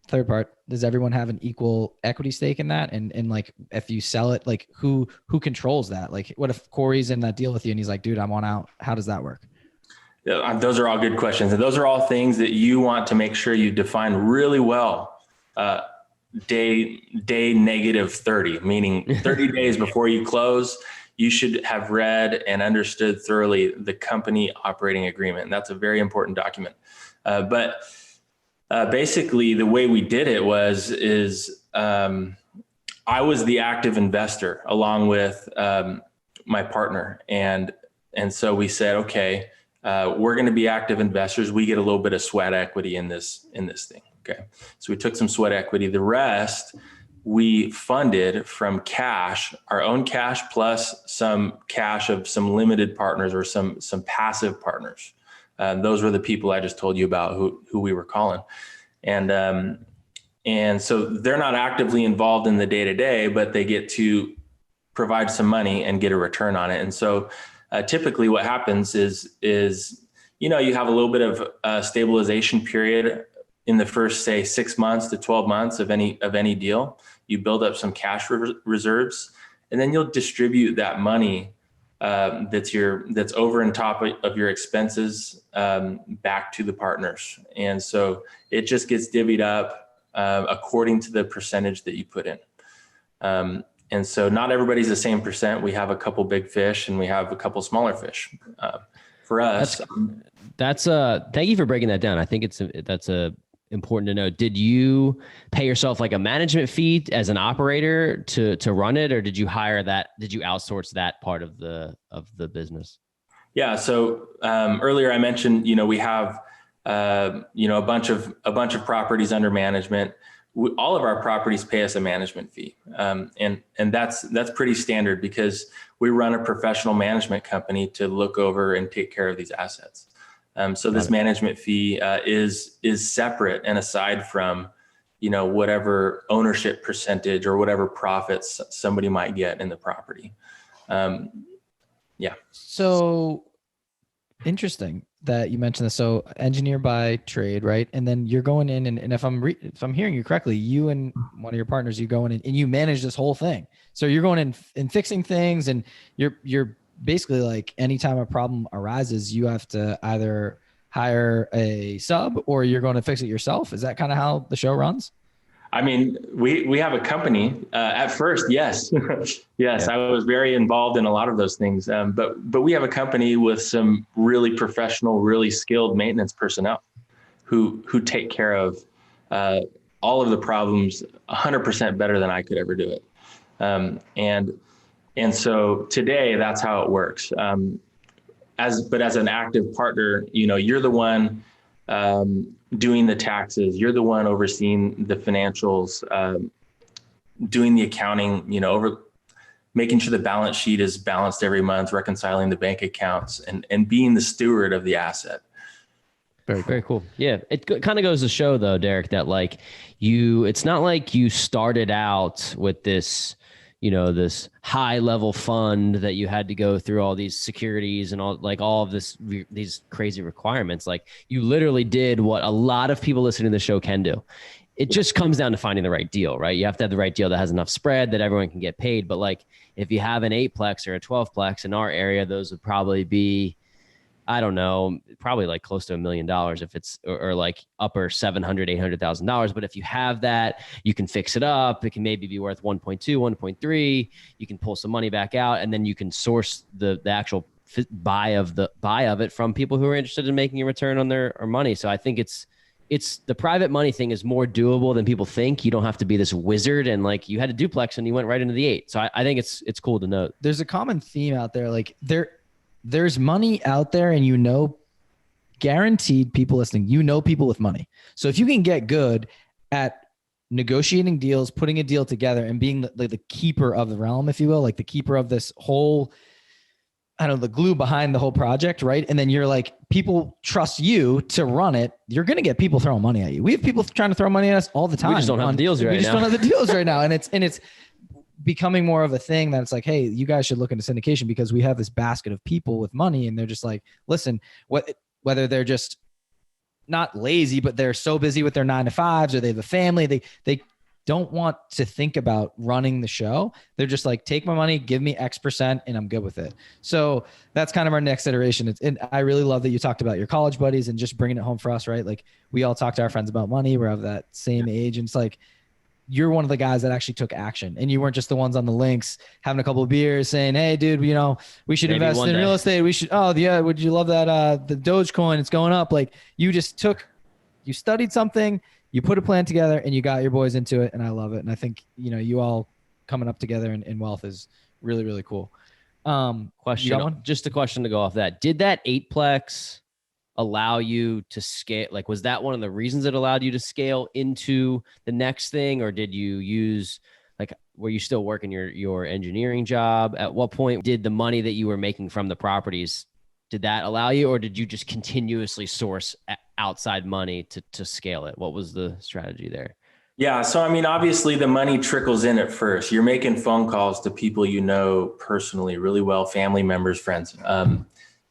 third part, does everyone have an equal equity stake in that? And if you sell it, who controls that? What if Corey's in that deal with you and he's like, dude, I want out. How does that work? Yeah, those are all good questions. And those are all things that you want to make sure you define really well. Day -30, meaning 30 days before you close, you should have read and understood thoroughly the company operating agreement. And that's a very important document. But basically the way we did it is I was the active investor along with my partner. And so we said, okay, we're going to be active investors. We get a little bit of sweat equity in this thing. Okay. So we took some sweat equity. The rest we funded from cash, our own cash, plus some cash of some limited partners or some passive partners. Those were the people I just told you about who we were calling. And so they're not actively involved in the day-to-day, but they get to provide some money and get a return on it. And so typically what happens is you have a little bit of a stabilization period in the first, say, 6 months to 12 months of any deal. You build up some cash reserves, and then you'll distribute that money that's over and top of your expenses back to the partners. And so it just gets divvied up according to the percentage that you put in. And so not everybody's the same percent. We have a couple big fish and we have a couple smaller fish. For us, that's thank you for breaking that down. I think that's important to know. Did you pay yourself a management fee as an operator to run it, or did you hire that? Did you outsource that part of the business? Yeah. So earlier I mentioned, we have a bunch of properties under management. All of our properties pay us a management fee, and that's pretty standard because we run a professional management company to look over and take care of these assets. So this management fee is separate and aside from whatever ownership percentage or whatever profits somebody might get in the property. Yeah. So interesting that you mentioned this. So engineer by trade, right? And then you're going in and if I'm hearing you correctly, you and one of your partners, you go in and you manage this whole thing. So you're going in and fixing things, and you're basically like, anytime a problem arises, you have to either hire a sub or you're going to fix it yourself. Is that kind of how the show runs? I mean, we have a company at first. Yes. Yes. Yeah. I was very involved in a lot of those things. But we have a company with some really professional, really skilled maintenance personnel who take care of all of the problems 100% better than I could ever do it. And so today that's how it works. As an active partner, you're the one doing the taxes, you're the one overseeing the financials, doing the accounting, over making sure the balance sheet is balanced every month, reconciling the bank accounts, and being the steward of the asset. Very, very cool. Yeah. It kind of goes to show though, Derek, that like it's not like you started out with this, this high level fund that you had to go through all these securities and all of these crazy requirements. Like, you literally did what a lot of people listening to the show can do. It just comes down to finding the right deal, right? You have to have the right deal that has enough spread that everyone can get paid. But like, if you have an 8-plex or a 12-plex in our area, those would probably be, I don't know, probably like close to $1 million if it's, or like upper $700,000, $800,000. But if you have that, you can fix it up. It can maybe be worth 1.2, 1.3. You can pull some money back out, and then you can source the actual buy of it from people who are interested in making a return on their money. So I think it's the private money thing is more doable than people think. You don't have to be this wizard, and like, you had a duplex and you went right into the 8. So I think it's cool to note. There's a common theme out there. Like, there's money out there, and guaranteed people listening, people with money. So if you can get good at negotiating deals, putting a deal together, and being the keeper of the realm, if you will, like the keeper of this whole, the glue behind the whole project, right? And then you're like, people trust you to run it. You're going to get people throwing money at you. We have people trying to throw money at us all the time. We just don't have the deals right now. We just don't have the deals right now. And it's becoming more of a thing that it's like, hey, you guys should look into syndication, because we have this basket of people with money, and they're just like, listen, whether they're just not lazy, but they're so busy with their 9-to-5s, or they have a family, they don't want to think about running the show. They're just like, take my money, give me X%, and I'm good with it. So that's kind of our next iteration. And I really love that you talked about your college buddies and just bringing it home for us, right? Like, we all talk to our friends about money. We're of that same age. And it's like, you're one of the guys that actually took action, and you weren't just the ones on the links having a couple of beers saying, hey dude, we should invest in real estate. We should, oh yeah. Would you love that? The Dogecoin, it's going up. Like, you studied something, you put a plan together, and you got your boys into it. And I love it. And I think, you all coming up together in wealth is really, really cool. Just a question to go off that. Did that 8-plex allow you to scale? Like, was that one of the reasons it allowed you to scale into the next thing? Or did you use, like, were you still working your engineering job? At what point did the money that you were making from the properties, did that allow you, or did you just continuously source outside money to scale it? What was the strategy there? Yeah. So, obviously the money trickles in at first. You're making phone calls to people personally really well, family members, friends.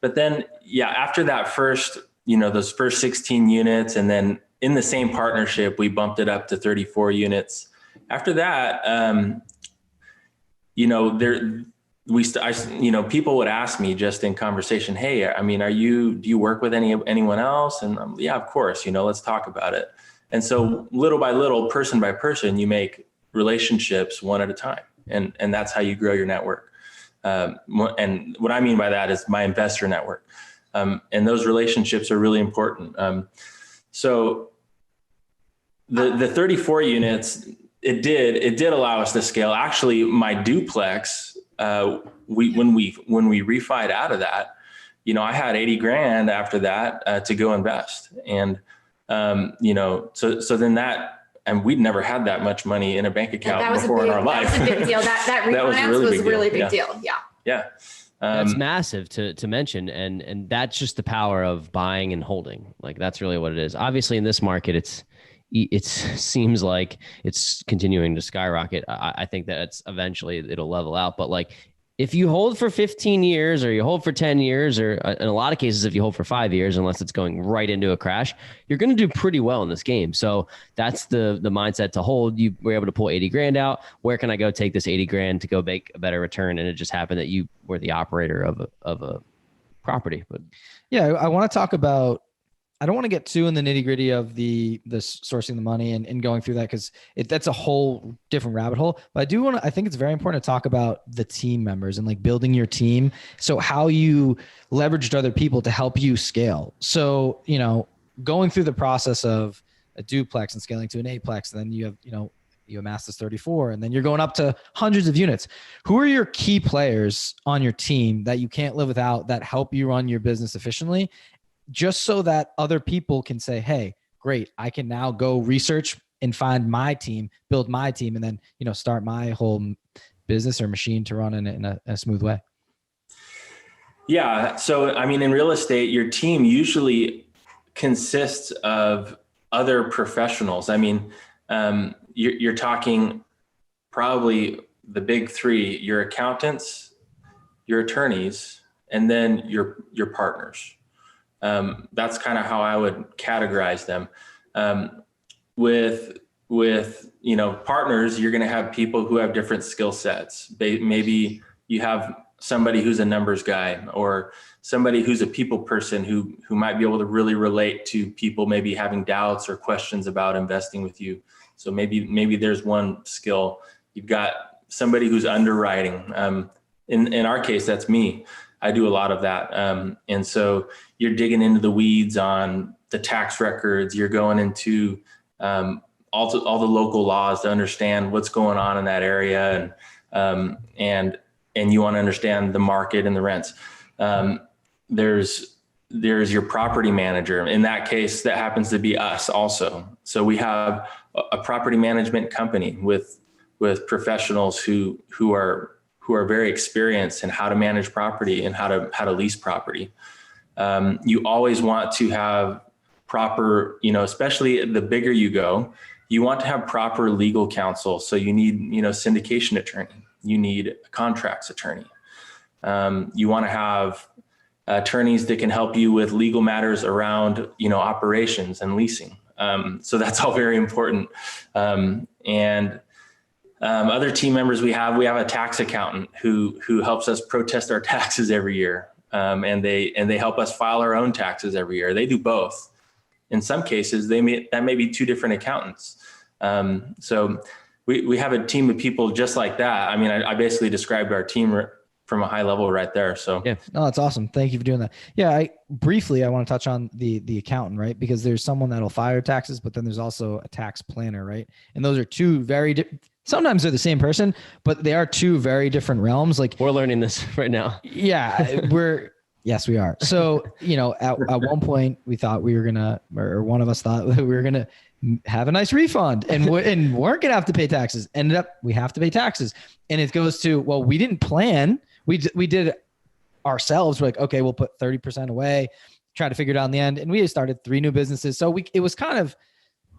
But then, after that first, those first 16 units, and then in the same partnership, we bumped it up to 34 units. After that, people would ask me just in conversation, hey, do you work with anyone else? And yeah, of course, let's talk about it. And so little by little, person by person, you make relationships one at a time. And that's how you grow your network. And what I mean by that is my investor network. And those relationships are really important. So the 34 units, it did allow us to scale. Actually, my duplex, when we refied out of that, I had 80 grand after that to go invest. And, so then that, and we'd never had that much money in a bank account before in our life. That was a big deal. That refinance was a really big deal. Yeah. Yeah. That's massive to mention. And that's just the power of buying and holding. Like, that's really what it is. Obviously in this market, it seems like it's continuing to skyrocket. I think that it's eventually it'll level out. But like, if you hold for 15 years or you hold for 10 years, or in a lot of cases, if you hold for 5 years, unless it's going right into a crash, you're going to do pretty well in this game. So that's the mindset to hold. You were able to pull 80 grand out. Where can I go take this 80 grand to go make a better return? And it just happened that you were the operator of a property. But yeah, I want to talk about, I don't want to get too in the nitty gritty of the sourcing the money and going through that, because that's a whole different rabbit hole. But I think it's very important to talk about the team members and like building your team. So how you leveraged other people to help you scale. So, going through the process of a duplex and scaling to an eightplex, and then you amass this 34, and then you're going up to hundreds of units. Who are your key players on your team that you can't live without, that help you run your business efficiently? Just so that other people can say, hey, great, I can now go research and find my team, build my team, and then, start my whole business or machine to run in a smooth way. Yeah. So, I mean, in real estate, your team usually consists of other professionals. I mean, you're talking probably the big three: your accountants, your attorneys, and then your partners. That's kind of how I would categorize them. With partners, you're going to have people who have different skill sets. Maybe you have somebody who's a numbers guy, or somebody who's a people person who might be able to really relate to people maybe having doubts or questions about investing with you. So maybe there's one skill. You've got somebody who's underwriting. In our case, that's me. I do a lot of that. And so you're digging into the weeds on the tax records. You're going into all the local laws to understand what's going on in that area. And you want to understand the market and the rents. There's your property manager. In that case, that happens to be us also. So we have a property management company with professionals who are very experienced in how to manage property and how to lease property. You always want to have proper, especially the bigger you go, you want to have proper legal counsel. So you need, syndication attorney, you need a contracts attorney. You want to have attorneys that can help you with legal matters around, operations and leasing. So that's all very important. Other team members we have a tax accountant who helps us protest our taxes every year. And they help us file our own taxes every year. They do both. In some cases, that may be two different accountants. So we have a team of people just like that. I mean, I basically described our team from a high level right there. So yeah, no, that's awesome. Thank you for doing that. Yeah. I want to touch on the accountant, right? Because there's someone that'll file taxes, but then there's also a tax planner, right? And those are two sometimes they're the same person, but they are two very different realms. Like, we're learning this right now. Yeah, yes, we are. So, at one point we thought we were or one of us thought we were going to have a nice refund and weren't going to have to pay taxes. Ended up, we have to pay taxes. And it goes to, well, we didn't plan. We did it ourselves. We're like, okay, we'll put 30% away, try to figure it out in the end. And we started 3 new businesses. So it was kind of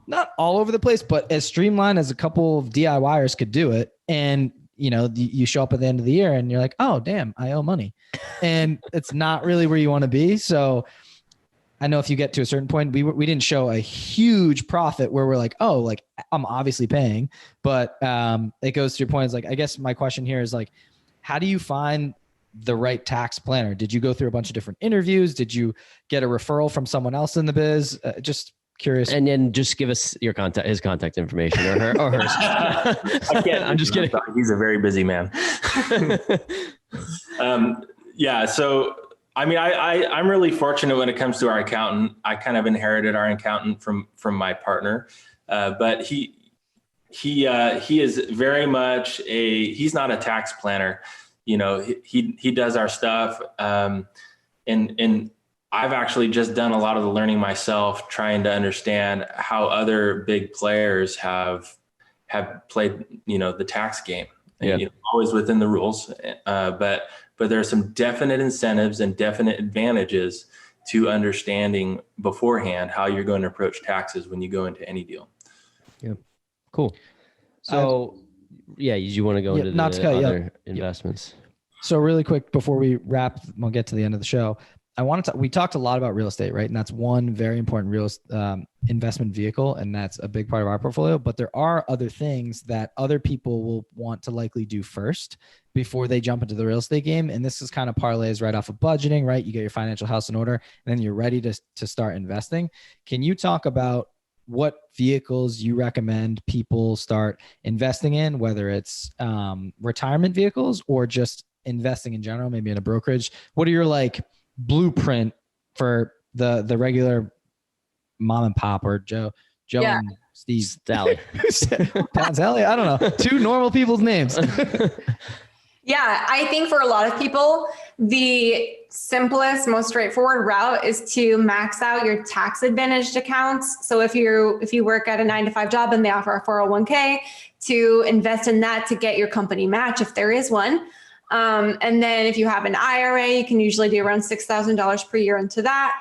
not all over the place, but as streamlined as a couple of DIYers could do it. And, you show up at the end of the year and you're like, oh, damn, I owe money. And it's not really where you want to be. So I know if you get to a certain point, we didn't show a huge profit where we're like, oh, like I'm obviously paying, but it goes to your point. It's like, I guess my question here is like, how do you find the right tax planner? Did you go through a bunch of different interviews? Did you get a referral from someone else in the biz? Just curious. And then just give us his contact information or hers. I'm just kidding. He's a very busy man. Yeah. So, I mean, I'm really fortunate when it comes to our accountant. I kind of inherited our accountant from my partner, but he is very much he's not a tax planner. He does our stuff. And I've actually just done a lot of the learning myself, trying to understand how other big players have played, the tax game. Yeah. Always within the rules. But there are some definite incentives and definite advantages to understanding beforehand how you're going to approach taxes when you go into any deal. Cool. So yeah, you want to go into not to the cut you other investments? So really quick before we wrap, we'll get to the end of the show. We talked a lot about real estate, right? And that's one very important investment vehicle. And that's a big part of our portfolio, but there are other things that other people will want to likely do first before they jump into the real estate game. And this is kind of parlays right off of budgeting, right? You get your financial house in order and then you're ready to start investing. Can you talk about what vehicles you recommend people start investing in, whether it's retirement vehicles or just investing in general, maybe in a brokerage? What are your blueprint for the regular mom and pop or Joe and Steve? Sally. Pat Sally? I don't know. Two normal people's names. Yeah, I think for a lot of people, the simplest, most straightforward route is to max out your tax advantaged accounts. So if you work at a 9-to-5 job and they offer a 401k, to invest in that to get your company match if there is one. And then if you have an IRA, you can usually do around $6,000 per year into that.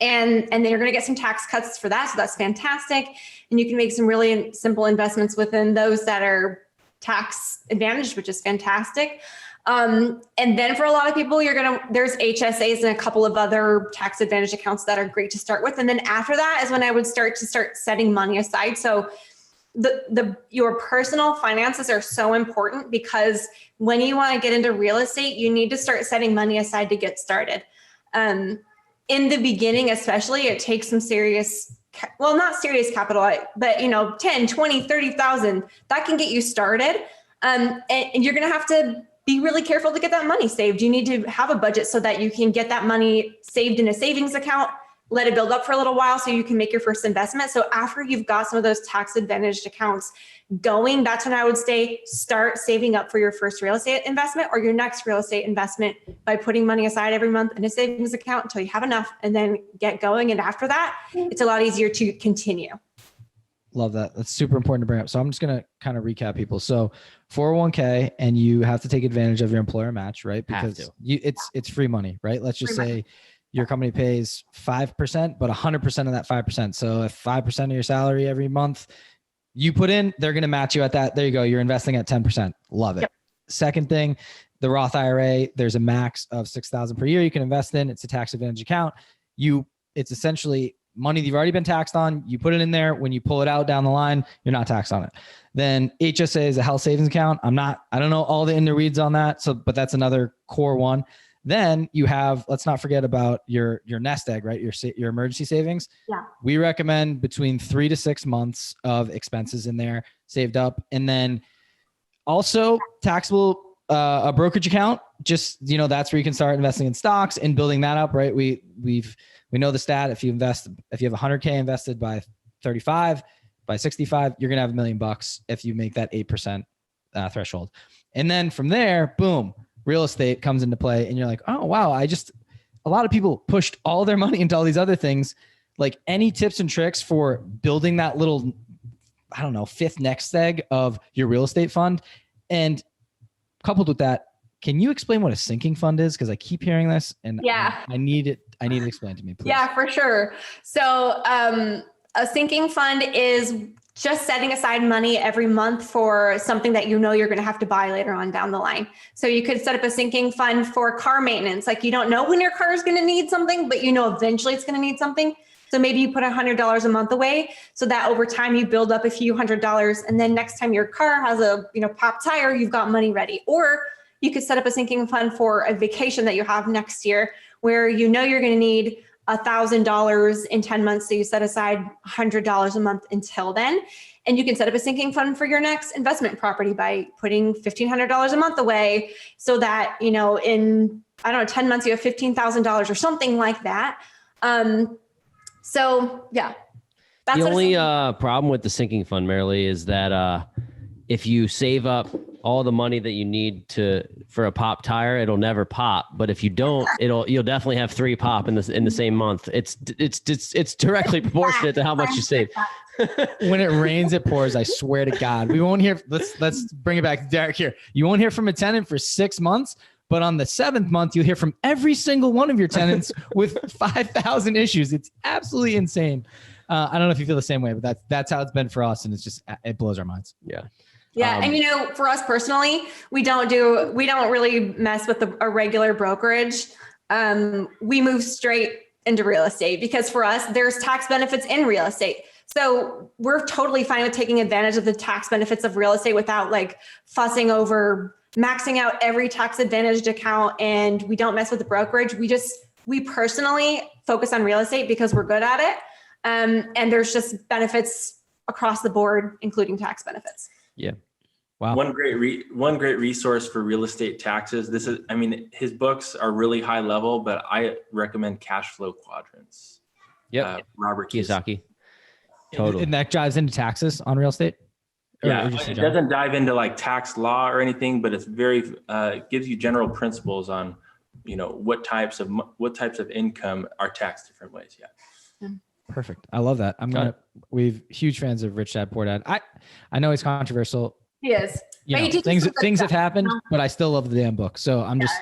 And then you're going to get some tax cuts for that. So that's fantastic. And you can make some really simple investments within those that are tax advantaged, which is fantastic. And then for a lot of people, there's HSAs and a couple of other tax advantage accounts that are great to start with. And then after that is when I would start setting money aside. So your personal finances are so important because when you want to get into real estate, you need to start setting money aside to get started. In the beginning, especially, it takes some serious, not serious capital, but 10, 20, 30,000, that can get you started. And you're going to have to be really careful to get that money saved. You need to have a budget so that you can get that money saved in a savings account, let it build up for a little while so you can make your first investment. So after you've got some of those tax advantaged accounts going, that's when I would start saving up for your first real estate investment or your next real estate investment by putting money aside every month in a savings account until you have enough and then get going. And after that, it's a lot easier to continue. Love that. That's super important to bring up. So I'm just going to kind of recap people. So 401k, and you have to take advantage of your employer match, right? Because it's free money, right? Let's just say your company pays 5%, but 100% of that 5%. So if 5% of your salary every month you put in, they're going to match you at that. There you go. You're investing at 10%. Love it. Yep. Second thing, the Roth IRA, there's a max of $6,000 per year you can invest in. It's a tax advantage account. It's essentially money that you've already been taxed on. You put it in there. When you pull it out down the line, you're not taxed on it. Then HSA is a health savings account. I don't know all the in the weeds on that. But that's another core one. Then you have, let's not forget about your nest egg, right? Your emergency savings. Yeah. We recommend between 3 to 6 months of expenses in there saved up. And then also taxable, a brokerage account, just, that's where you can start investing in stocks and building that up, right? We know the stat. If you have $100K invested by 35, by 65, you're going to have $1 million if you make that 8% threshold. And then from there, boom, real estate comes into play and you're like, oh, wow. A lot of people pushed all their money into all these other things. Like, any tips and tricks for building that little, fifth next egg of your real estate fund? And coupled with that, can you explain what a sinking fund is? Because I keep hearing this and I need it explained to me, please. Yeah, for sure. So a sinking fund is just setting aside money every month for something that you're going to have to buy later on down the line. So you could set up a sinking fund for car maintenance. Like, you don't know when your car is going to need something, but eventually it's going to need something. So maybe you put $100 a month away so that over time you build up a few $100s. And then next time your car has a pop tire, you've got money ready. Or you could set up a sinking fund for a vacation that you have next year where you're going to need $1,000 in 10 months. So you set aside $100 a month until then. And you can set up a sinking fund for your next investment property by putting $1,500 a month away so that, in, 10 months, you have $15,000 or something like that. So yeah. That's the only problem with the sinking fund, Merilee, is that if you save up all the money that you need for a pop tire, it'll never pop. But if you don't, you'll definitely have 3 pop in the same month. It's directly proportionate to how much you save. When it rains, it pours. I swear to God, we won't hear. Let's bring it back to Derek here. You won't hear from a tenant for 6 months, but on the 7th month, you'll hear from every single one of your tenants with 5,000 issues. It's absolutely insane. I don't know if you feel the same way, but that's how it's been for us. And it blows our minds. Yeah. Yeah. And for us personally, we don't really mess with a regular brokerage. We move straight into real estate because for us, there's tax benefits in real estate. So we're totally fine with taking advantage of the tax benefits of real estate without like fussing over maxing out every tax advantaged account. And we don't mess with the brokerage. We personally focus on real estate because we're good at it. And there's just benefits across the board, including tax benefits. Yeah. Wow. One great resource for real estate taxes. His books are really high level, but I recommend Cash Flow Quadrants. Yep. Robert Kiyosaki. Totally. And that dives into taxes on real estate? It doesn't dive into like tax law or anything, but it's it gives you general principles on, what types of income are taxed different ways. Yeah. Perfect. I love that. We've huge fans of Rich Dad Poor Dad. I know he's controversial. He is. Things have happened, but I still love the damn book. So I'm just,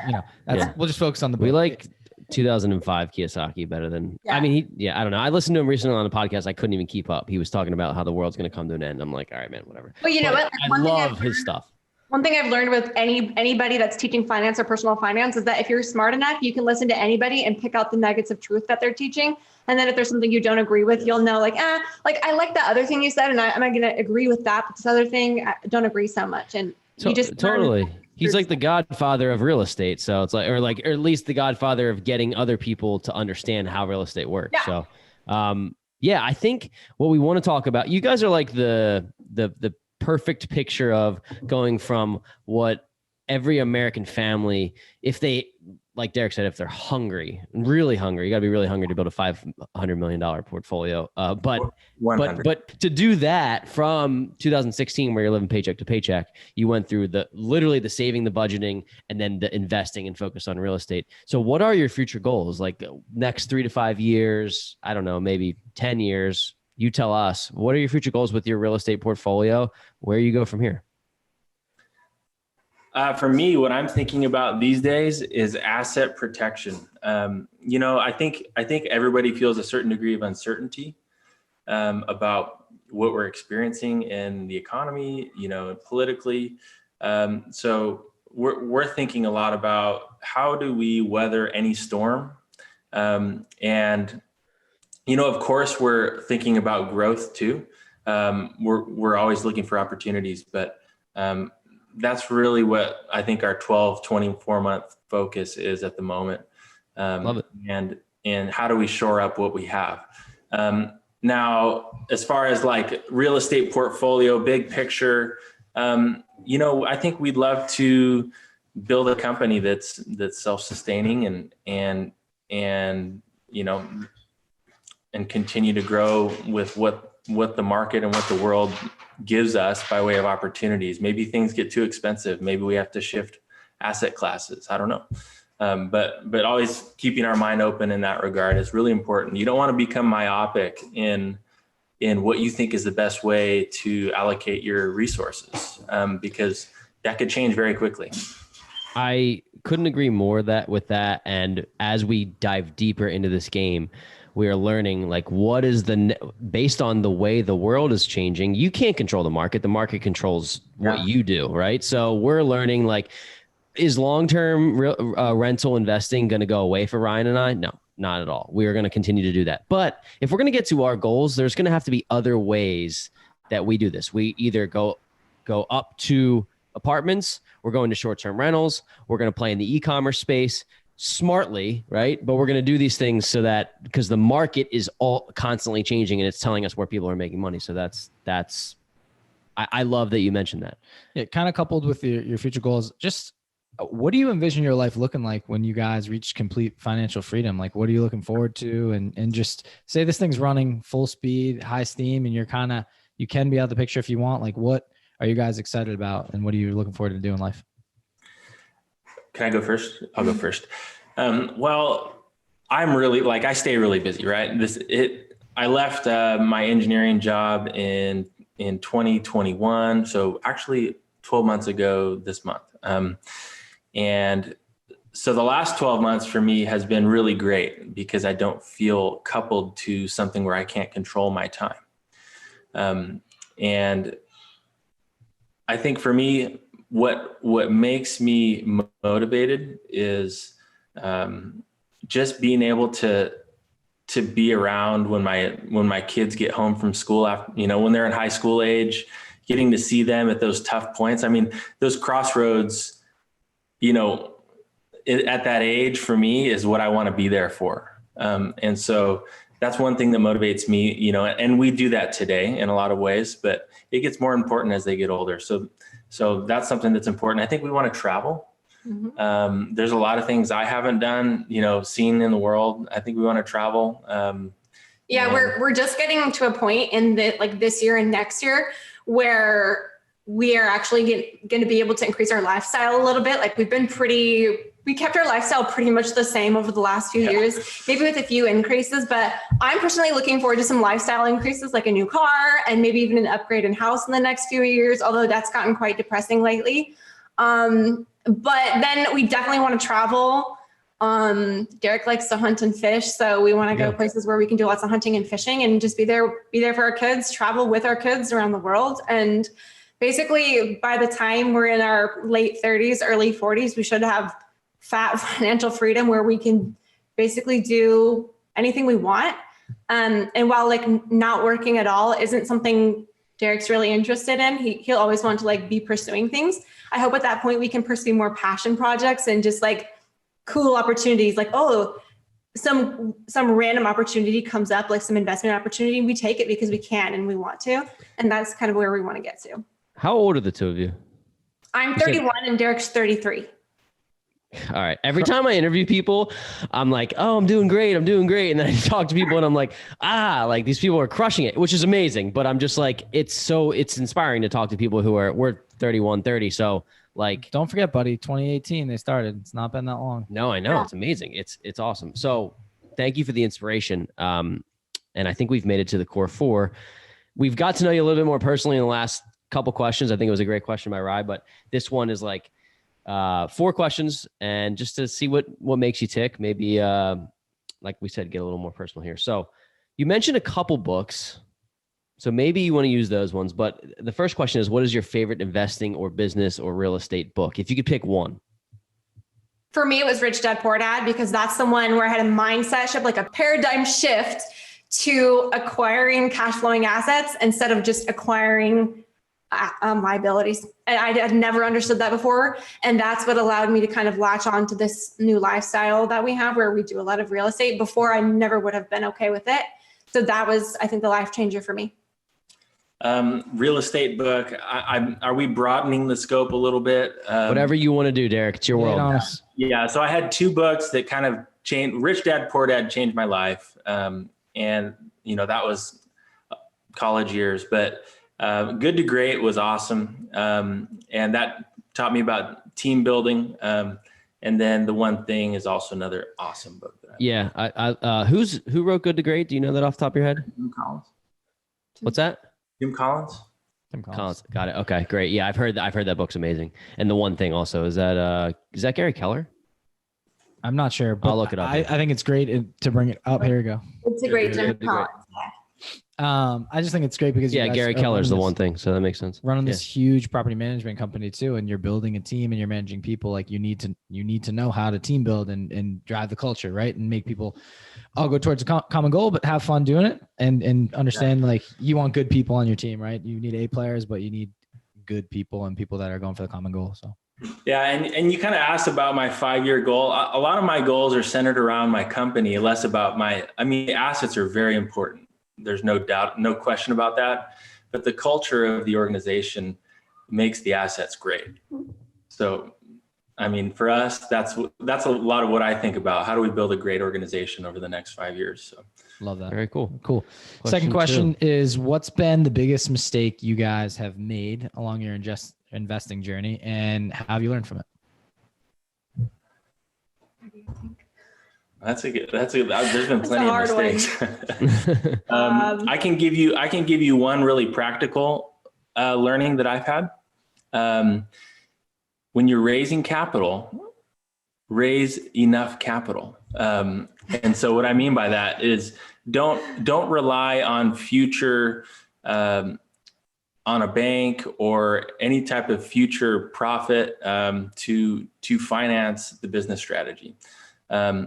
we'll just focus on the book. We like 2005 Kiyosaki better than, I don't know. I listened to him recently on a podcast. I couldn't even keep up. He was talking about how the world's going to come to an end. I'm like, all right, man, whatever. Well, you know what? I love his stuff. One thing I've learned with anybody that's teaching finance or personal finance is that if you're smart enough, you can listen to anybody and pick out the nuggets of truth that they're teaching. And then if there's something you don't agree with, you'll know I like that other thing you said, and I'm going to agree with that. But this other thing, I don't agree so much. And you just totally. He's like the godfather of real estate. So it's or at least the godfather of getting other people to understand how real estate works. Yeah. So, I think what we want to talk about, you guys are like the perfect picture of going from what every American family, if they, like Derek said, if they're hungry, really hungry, you gotta be really hungry to build a $500 million portfolio. But to do that from 2016, where you're living paycheck to paycheck, you went through literally the saving, the budgeting, and then the investing and focus on real estate. So what are your future goals? Like next 3 to 5 years, I don't know, maybe 10 years, you tell us, what are your future goals with your real estate portfolio? Where you go from here? For me, what I'm thinking about these days is asset protection. I think everybody feels a certain degree of uncertainty about what we're experiencing in the economy, politically. So we're thinking a lot about how do we weather any storm, and of course, we're thinking about growth too. We're always looking for opportunities, but that's really what I think our 12, 24 month focus is at the moment. Love it. And how do we shore up what we have? Now, as far as like real estate portfolio, big picture, I think we'd love to build a company that's self-sustaining and continue to grow with what the market and what the world gives us by way of opportunities. Maybe things get too expensive. Maybe we have to shift asset classes. I don't know. But always keeping our mind open in that regard is really important. You don't want to become myopic in what you think is the best way to allocate your resources, because that could change very quickly. I couldn't agree more with that. And as we dive deeper into this game, we are learning like what is based on the way the world is changing. You can't control the market controls what you do, right? So we're learning like, is long-term rental investing going to go away for Ryan and I? No, not at all. We are going to continue to do that. But if we're going to get to our goals, there's going to have to be other ways that we do this. We either go up to apartments, we're going to short-term rentals, we're going to play in the e-commerce space smartly, right? But we're going to do these things so that because the market is all constantly changing and it's telling us where people are making money. So I love that you mentioned that. Yeah, kind of coupled with your future goals. Just what do you envision your life looking like when you guys reach complete financial freedom? Like, what are you looking forward to? And just say this thing's running full speed, high steam, and you can be out of the picture if you want. Like, what are you guys excited about? And what are you looking forward to do in life? Can I go first? I'll go first. Well, I stay really busy, right? I left my engineering job in 2021. So actually 12 months ago this month. And so the last 12 months for me has been really great because I don't feel coupled to something where I can't control my time. And I think for me, what makes me motivated is just being able to be around when my kids get home from school after, when they're in high school age, getting to see them at those tough points. I mean, those crossroads, at that age for me is what I want to be there for. And so that's one thing that motivates me, and we do that today in a lot of ways, but it gets more important as they get older. So that's something that's important. I think we want to travel. Mm-hmm. There's a lot of things I haven't done, seen in the world. I think we want to travel. We're just getting to a point in this year and next year where we are actually going to be able to increase our lifestyle a little bit. Like we kept our lifestyle pretty much the same over the last few years, maybe with a few increases, but I'm personally looking forward to some lifestyle increases, like a new car and maybe even an upgrade in house in the next few years, although that's gotten quite depressing lately. But then we definitely want to travel. Derek likes to hunt and fish. So we want to go places where we can do lots of hunting and fishing and just be there for our kids, travel with our kids around the world. And basically by the time we're in our late 30s, early 40s, we should have fat financial freedom where we can basically do anything we want. And while not working at all isn't something Derek's really interested in, he'll always want to be pursuing things. I hope at that point we can pursue more passion projects and just cool opportunities, some random opportunity comes up, like some investment opportunity. We take it because we can and we want to. And that's kind of where we want to get to. How old are the two of you? I'm 31 and Derek's 33. All right. Every time I interview people, I'm like, oh, I'm doing great. And then I talk to people and I'm like, these people are crushing it, which is amazing. But I'm just it's inspiring to talk to people we're 31, 30. So don't forget, buddy, 2018, they started. It's not been that long. No, I know. Yeah. It's amazing. It's awesome. So thank you for the inspiration. And I think we've made it to the core four. We've got to know you a little bit more personally in the last couple questions. I think it was a great question by Rye, but this one is 4 questions, and just to see what makes you tick, maybe, like we said, get a little more personal here. So you mentioned a couple books, so maybe you want to use those ones, but the first question is, what is your favorite investing or business or real estate book? If you could pick one. For me, it was Rich Dad Poor Dad, because that's the one where I had a mindset shift, a paradigm shift to acquiring cash flowing assets instead of just acquiring liabilities. And I had never understood that before. And that's what allowed me to kind of latch on to this new lifestyle that we have, where we do a lot of real estate. Before, I never would have been okay with it. So that was, I think, the life changer for me. Real estate book. Are we broadening the scope a little bit? Whatever you want to do, Derek, it's your world. Yeah. So I had 2 books that kind of changed. Rich Dad, Poor Dad changed my life. And that was college years, but Good to Great was awesome. And that taught me about team building. And then The One Thing is also another awesome book. Who wrote Good to Great? Do you know that off the top of your head? Jim Collins. What's that? Jim Collins. Tim Collins. Got it. Okay, great. Yeah, I've heard that book's amazing. And The One Thing also, is that Gary Keller? I'm not sure, but I'll look it up. I think it's great to bring it up. Here we go. It's a great Jim Collins. I just think it's great because Gary Keller's The One Thing, so that makes sense. Running this huge property management company too, and you're building a team and you're managing people. Like you need to know how to team build and drive the culture, right? And make people all go towards a common goal, but have fun doing it and understand like you want good people on your team, right? You need A players, but you need good people and people that are going for the common goal. So. Yeah. And you kind of asked about my 5-year goal. A lot of my goals are centered around my company, less about assets are very important. There's no doubt, no question about that. But the culture of the organization makes the assets great. So, for us, that's a lot of what I think about. How do we build a great organization over the next 5 years? So, love that. Very cool. Second question is, what's been the biggest mistake you guys have made along your investing journey, and how have you learned from it? There's been plenty of mistakes. I can give you one really practical learning that I've had. When you're raising capital, raise enough capital. And so what I mean by that is don't rely on future, on a bank or any type of future profit to finance the business strategy.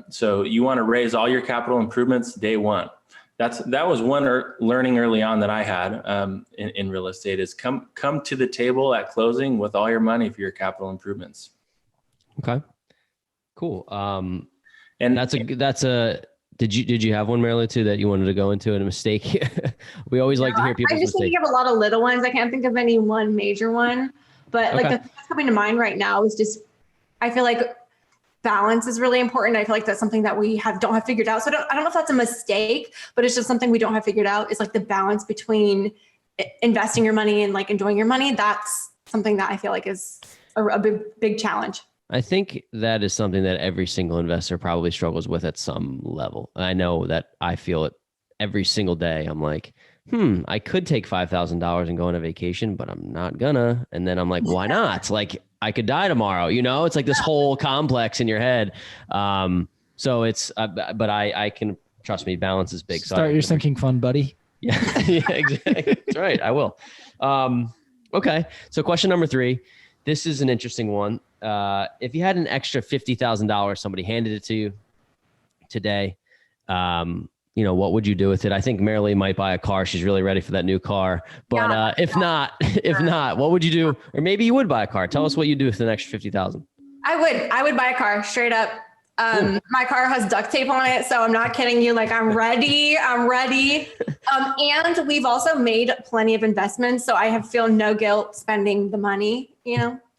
So you want to raise all your capital improvements day one. That was one learning early on that I had in real estate is come to the table at closing with all your money for your capital improvements. Okay, cool. And that's a. Did you have one, Merilee, too, that you wanted to go into and a mistake? We always like to hear people's I'm just mistakes. thinking of a lot of little ones. I can't think of any one major one, but like Okay. the thing that's coming to mind right now is just, I feel like balance is really important. I feel like that's something that we don't have figured out. So I don't know if that's a mistake, but it's just something we don't have figured out is like the balance between investing your money and like enjoying your money. That's something that I feel like is a big challenge. I think that is something that every single investor probably struggles with at some level. I know that I feel it every single day. I'm like, I could take $5,000 and go on a vacation, but I'm not gonna. And then I'm like, why not? Like, I could die tomorrow. It's like this whole complex in your head. So it's, but I can, trust me, balance is big. Start your sinking fund, buddy. Yeah, yeah, exactly. That's right. I will. Okay. So question number 3. This is an interesting one. If you had an extra $50,000, somebody handed it to you today, what would you do with it? I think Merilee might buy a car. She's really ready for that new car. But if not, what would you do? Or maybe you would buy a car. Tell us what you do with an extra 50,000. I would buy a car straight up. My car has duct tape on it, so I'm not kidding you. Like I'm ready. And we've also made plenty of investments, so I feel no guilt spending the money.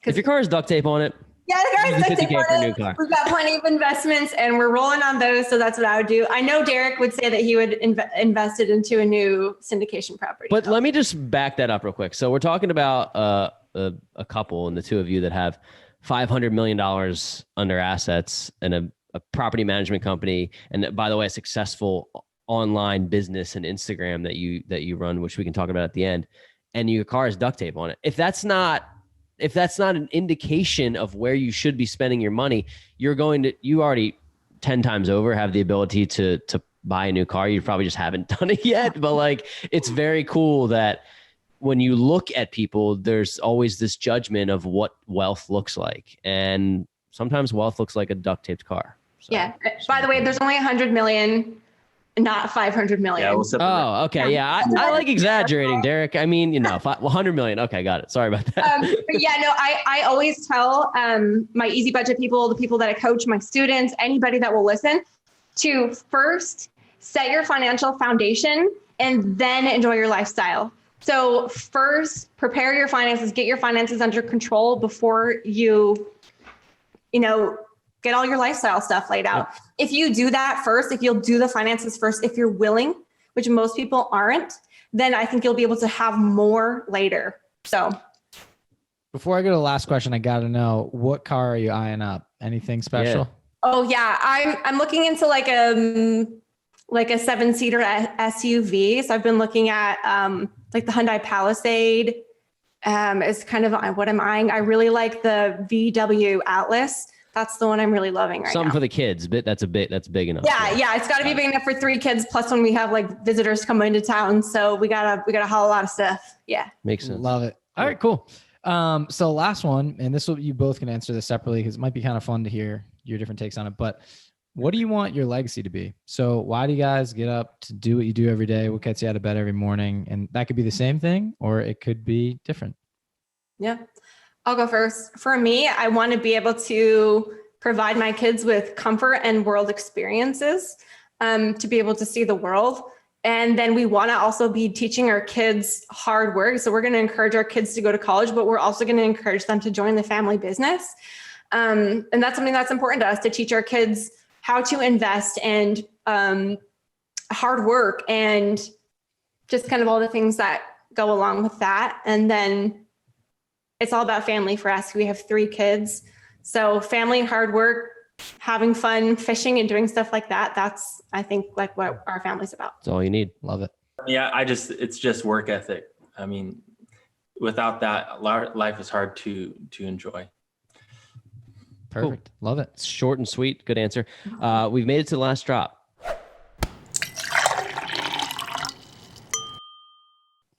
If your car has duct tape on it, yeah, the car has duct tape on for a new it. car. We've got plenty of investments, and we're rolling on those. So that's what I would do. I know Derek would say that he would invest it into a new syndication property. But let me just back that up real quick. So we're talking about a couple, and the two of you that have $500 million under assets and a property management company. And by the way, a successful online business and Instagram that you run, which we can talk about at the end. And your car has duct tape on it. If that's not an indication of where you should be spending your money, you already 10 times over have the ability to buy a new car. You probably just haven't done it yet, but like, it's very cool that when you look at people, there's always this judgment of what wealth looks like. And sometimes wealth looks like a duct taped car. So, yeah. By the way, there's only 100 million, not 500 million. Yeah, okay. Yeah. I like exaggerating, Derek. I mean, 100 million. Okay. Got it. Sorry about that. But yeah, no, I always tell my easy budget people, the people that I coach, my students, anybody that will listen, to first set your financial foundation and then enjoy your lifestyle. So first prepare your finances, get your finances under control before you get all your lifestyle stuff laid out. Yeah. If you do that first, if you'll do the finances first, if you're willing, which most people aren't, then I think you'll be able to have more later. So before I go to the last question, I got to know, what car are you eyeing up? Anything special? Yeah. Oh yeah. I'm looking into like a 7-seater SUV. So I've been looking at like the Hyundai Palisade is kind of what I'm eyeing. I really like the VW Atlas. That's the one I'm really loving right now. Something for the kids, but that's big enough. Yeah. It's got to be big enough for 3 kids. Plus, when we have like visitors come into town, so we gotta haul a lot of stuff. Yeah, makes sense. Love it. All right, cool. So last one, and you both can answer this separately because it might be kind of fun to hear your different takes on it. But what do you want your legacy to be? So why do you guys get up to do what you do every day? What gets you out of bed every morning? And that could be the same thing, or it could be different. Yeah. I'll go first. For me, I want to be able to provide my kids with comfort and world experiences, to be able to see the world. And then we want to also be teaching our kids hard work. So we're going to encourage our kids to go to college, but we're also going to encourage them to join the family business. And that's something that's important to us, to teach our kids how to invest and hard work and just kind of all the things that go along with that. And then it's all about family for us. We have 3 kids. So family, hard work, having fun, fishing and doing stuff like that. That's, I think, like what our family's about. That's all you need. Love it. Yeah, it's just work ethic. I mean, without that, life is hard to enjoy. Perfect. Love it. It's short and sweet. Good answer. We've made it to the last drop.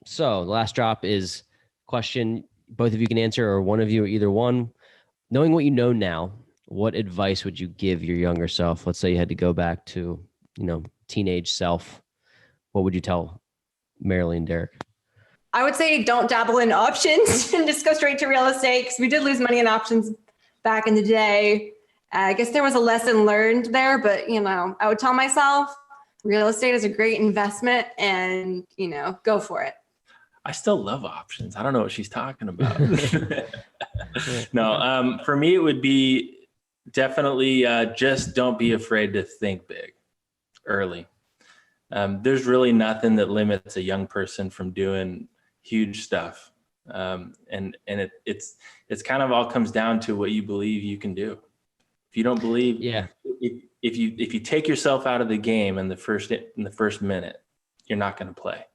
So the last drop is question both of you can answer, or one of you, or either one. Knowing what you know now, what advice would you give your younger self? Let's say you had to go back to, teenage self. What would you tell Merilee and Derek? I would say don't dabble in options and just go straight to real estate, because we did lose money in options back in the day. I guess there was a lesson learned there, but I would tell myself real estate is a great investment, and go for it. I still love options. I don't know what she's talking about. No, for me, it would be definitely just don't be afraid to think big early. There's really nothing that limits a young person from doing huge stuff. And it's kind of all comes down to what you believe you can do. If you don't believe, if you take yourself out of the game in the first minute, you're not going to play.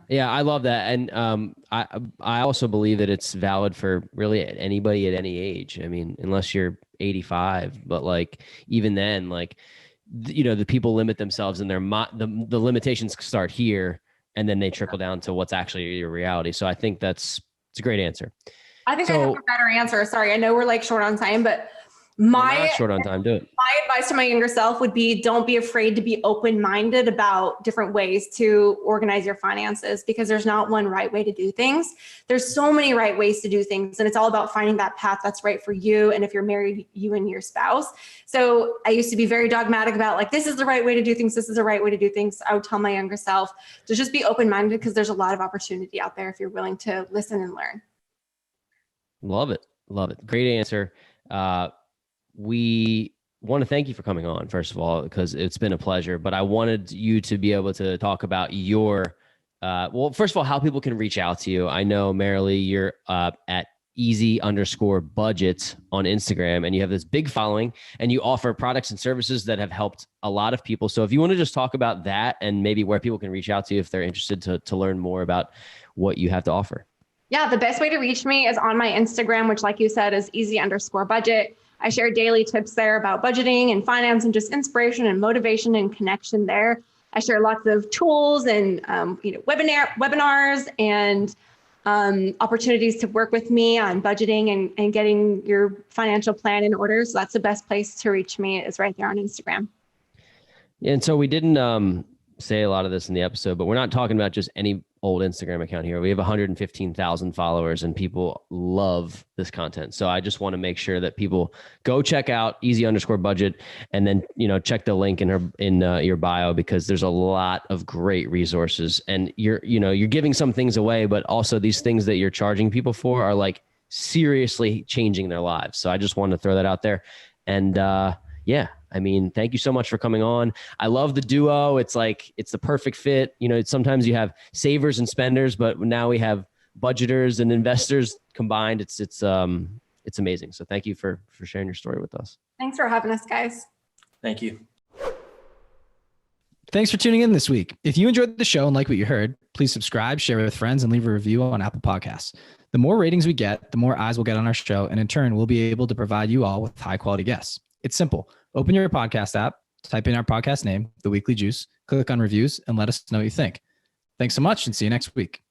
Yeah, I love that. And I also believe that it's valid for really anybody at any age. I mean, unless you're 85, but even then, the people limit themselves, and the limitations start here, and then they trickle down to what's actually your reality. So I think it's a great answer. I think I have a better answer. Sorry, I know we're short on time, but we're not short on time. Do it. My advice to my younger self would be don't be afraid to be open-minded about different ways to organize your finances, because there's not one right way to do things. There's so many right ways to do things, and it's all about finding that path that's right for you. And if you're married, you and your spouse. So I used to be very dogmatic about this is the right way to do things. This is the right way to do things. I would tell my younger self to just be open-minded, because there's a lot of opportunity out there if you're willing to listen and learn. Love it. Love it. Great answer. We want to thank you for coming on, first of all, because it's been a pleasure. But I wanted you to be able to talk about your, first of all, how people can reach out to you. I know, Merilee, you're at easy_budget on Instagram, and you have this big following, and you offer products and services that have helped a lot of people. So if you want to just talk about that, and maybe where people can reach out to you if they're interested to learn more about what you have to offer. Yeah, the best way to reach me is on my Instagram, which, like you said, is easy_budget. I share daily tips there about budgeting and finance, and just inspiration and motivation and connection there. I share lots of tools and webinars and opportunities to work with me on budgeting and getting your financial plan in order. So that's the best place to reach me, is right there on Instagram. And so we didn't say a lot of this in the episode, but we're not talking about just any old Instagram account here. We have 115,000 followers, and people love this content. So I just want to make sure that people go check out easy_budget, and then, check the link in your bio, because there's a lot of great resources, and you're giving some things away, but also these things that you're charging people for are seriously changing their lives. So I just want to throw that out there. And thank you so much for coming on. I love the duo. It's the perfect fit. Sometimes you have savers and spenders, but now we have budgeters and investors combined. It's amazing. So thank you for sharing your story with us. Thanks for having us, guys. Thank you. Thanks for tuning in this week. If you enjoyed the show and like what you heard, please subscribe, share with friends, and leave a review on Apple Podcasts. The more ratings we get, the more eyes we'll get on our show, and in turn, we'll be able to provide you all with high quality guests. It's simple. Open your podcast app, type in our podcast name, The Weekly Juice, click on reviews, and let us know what you think. Thanks so much, and see you next week.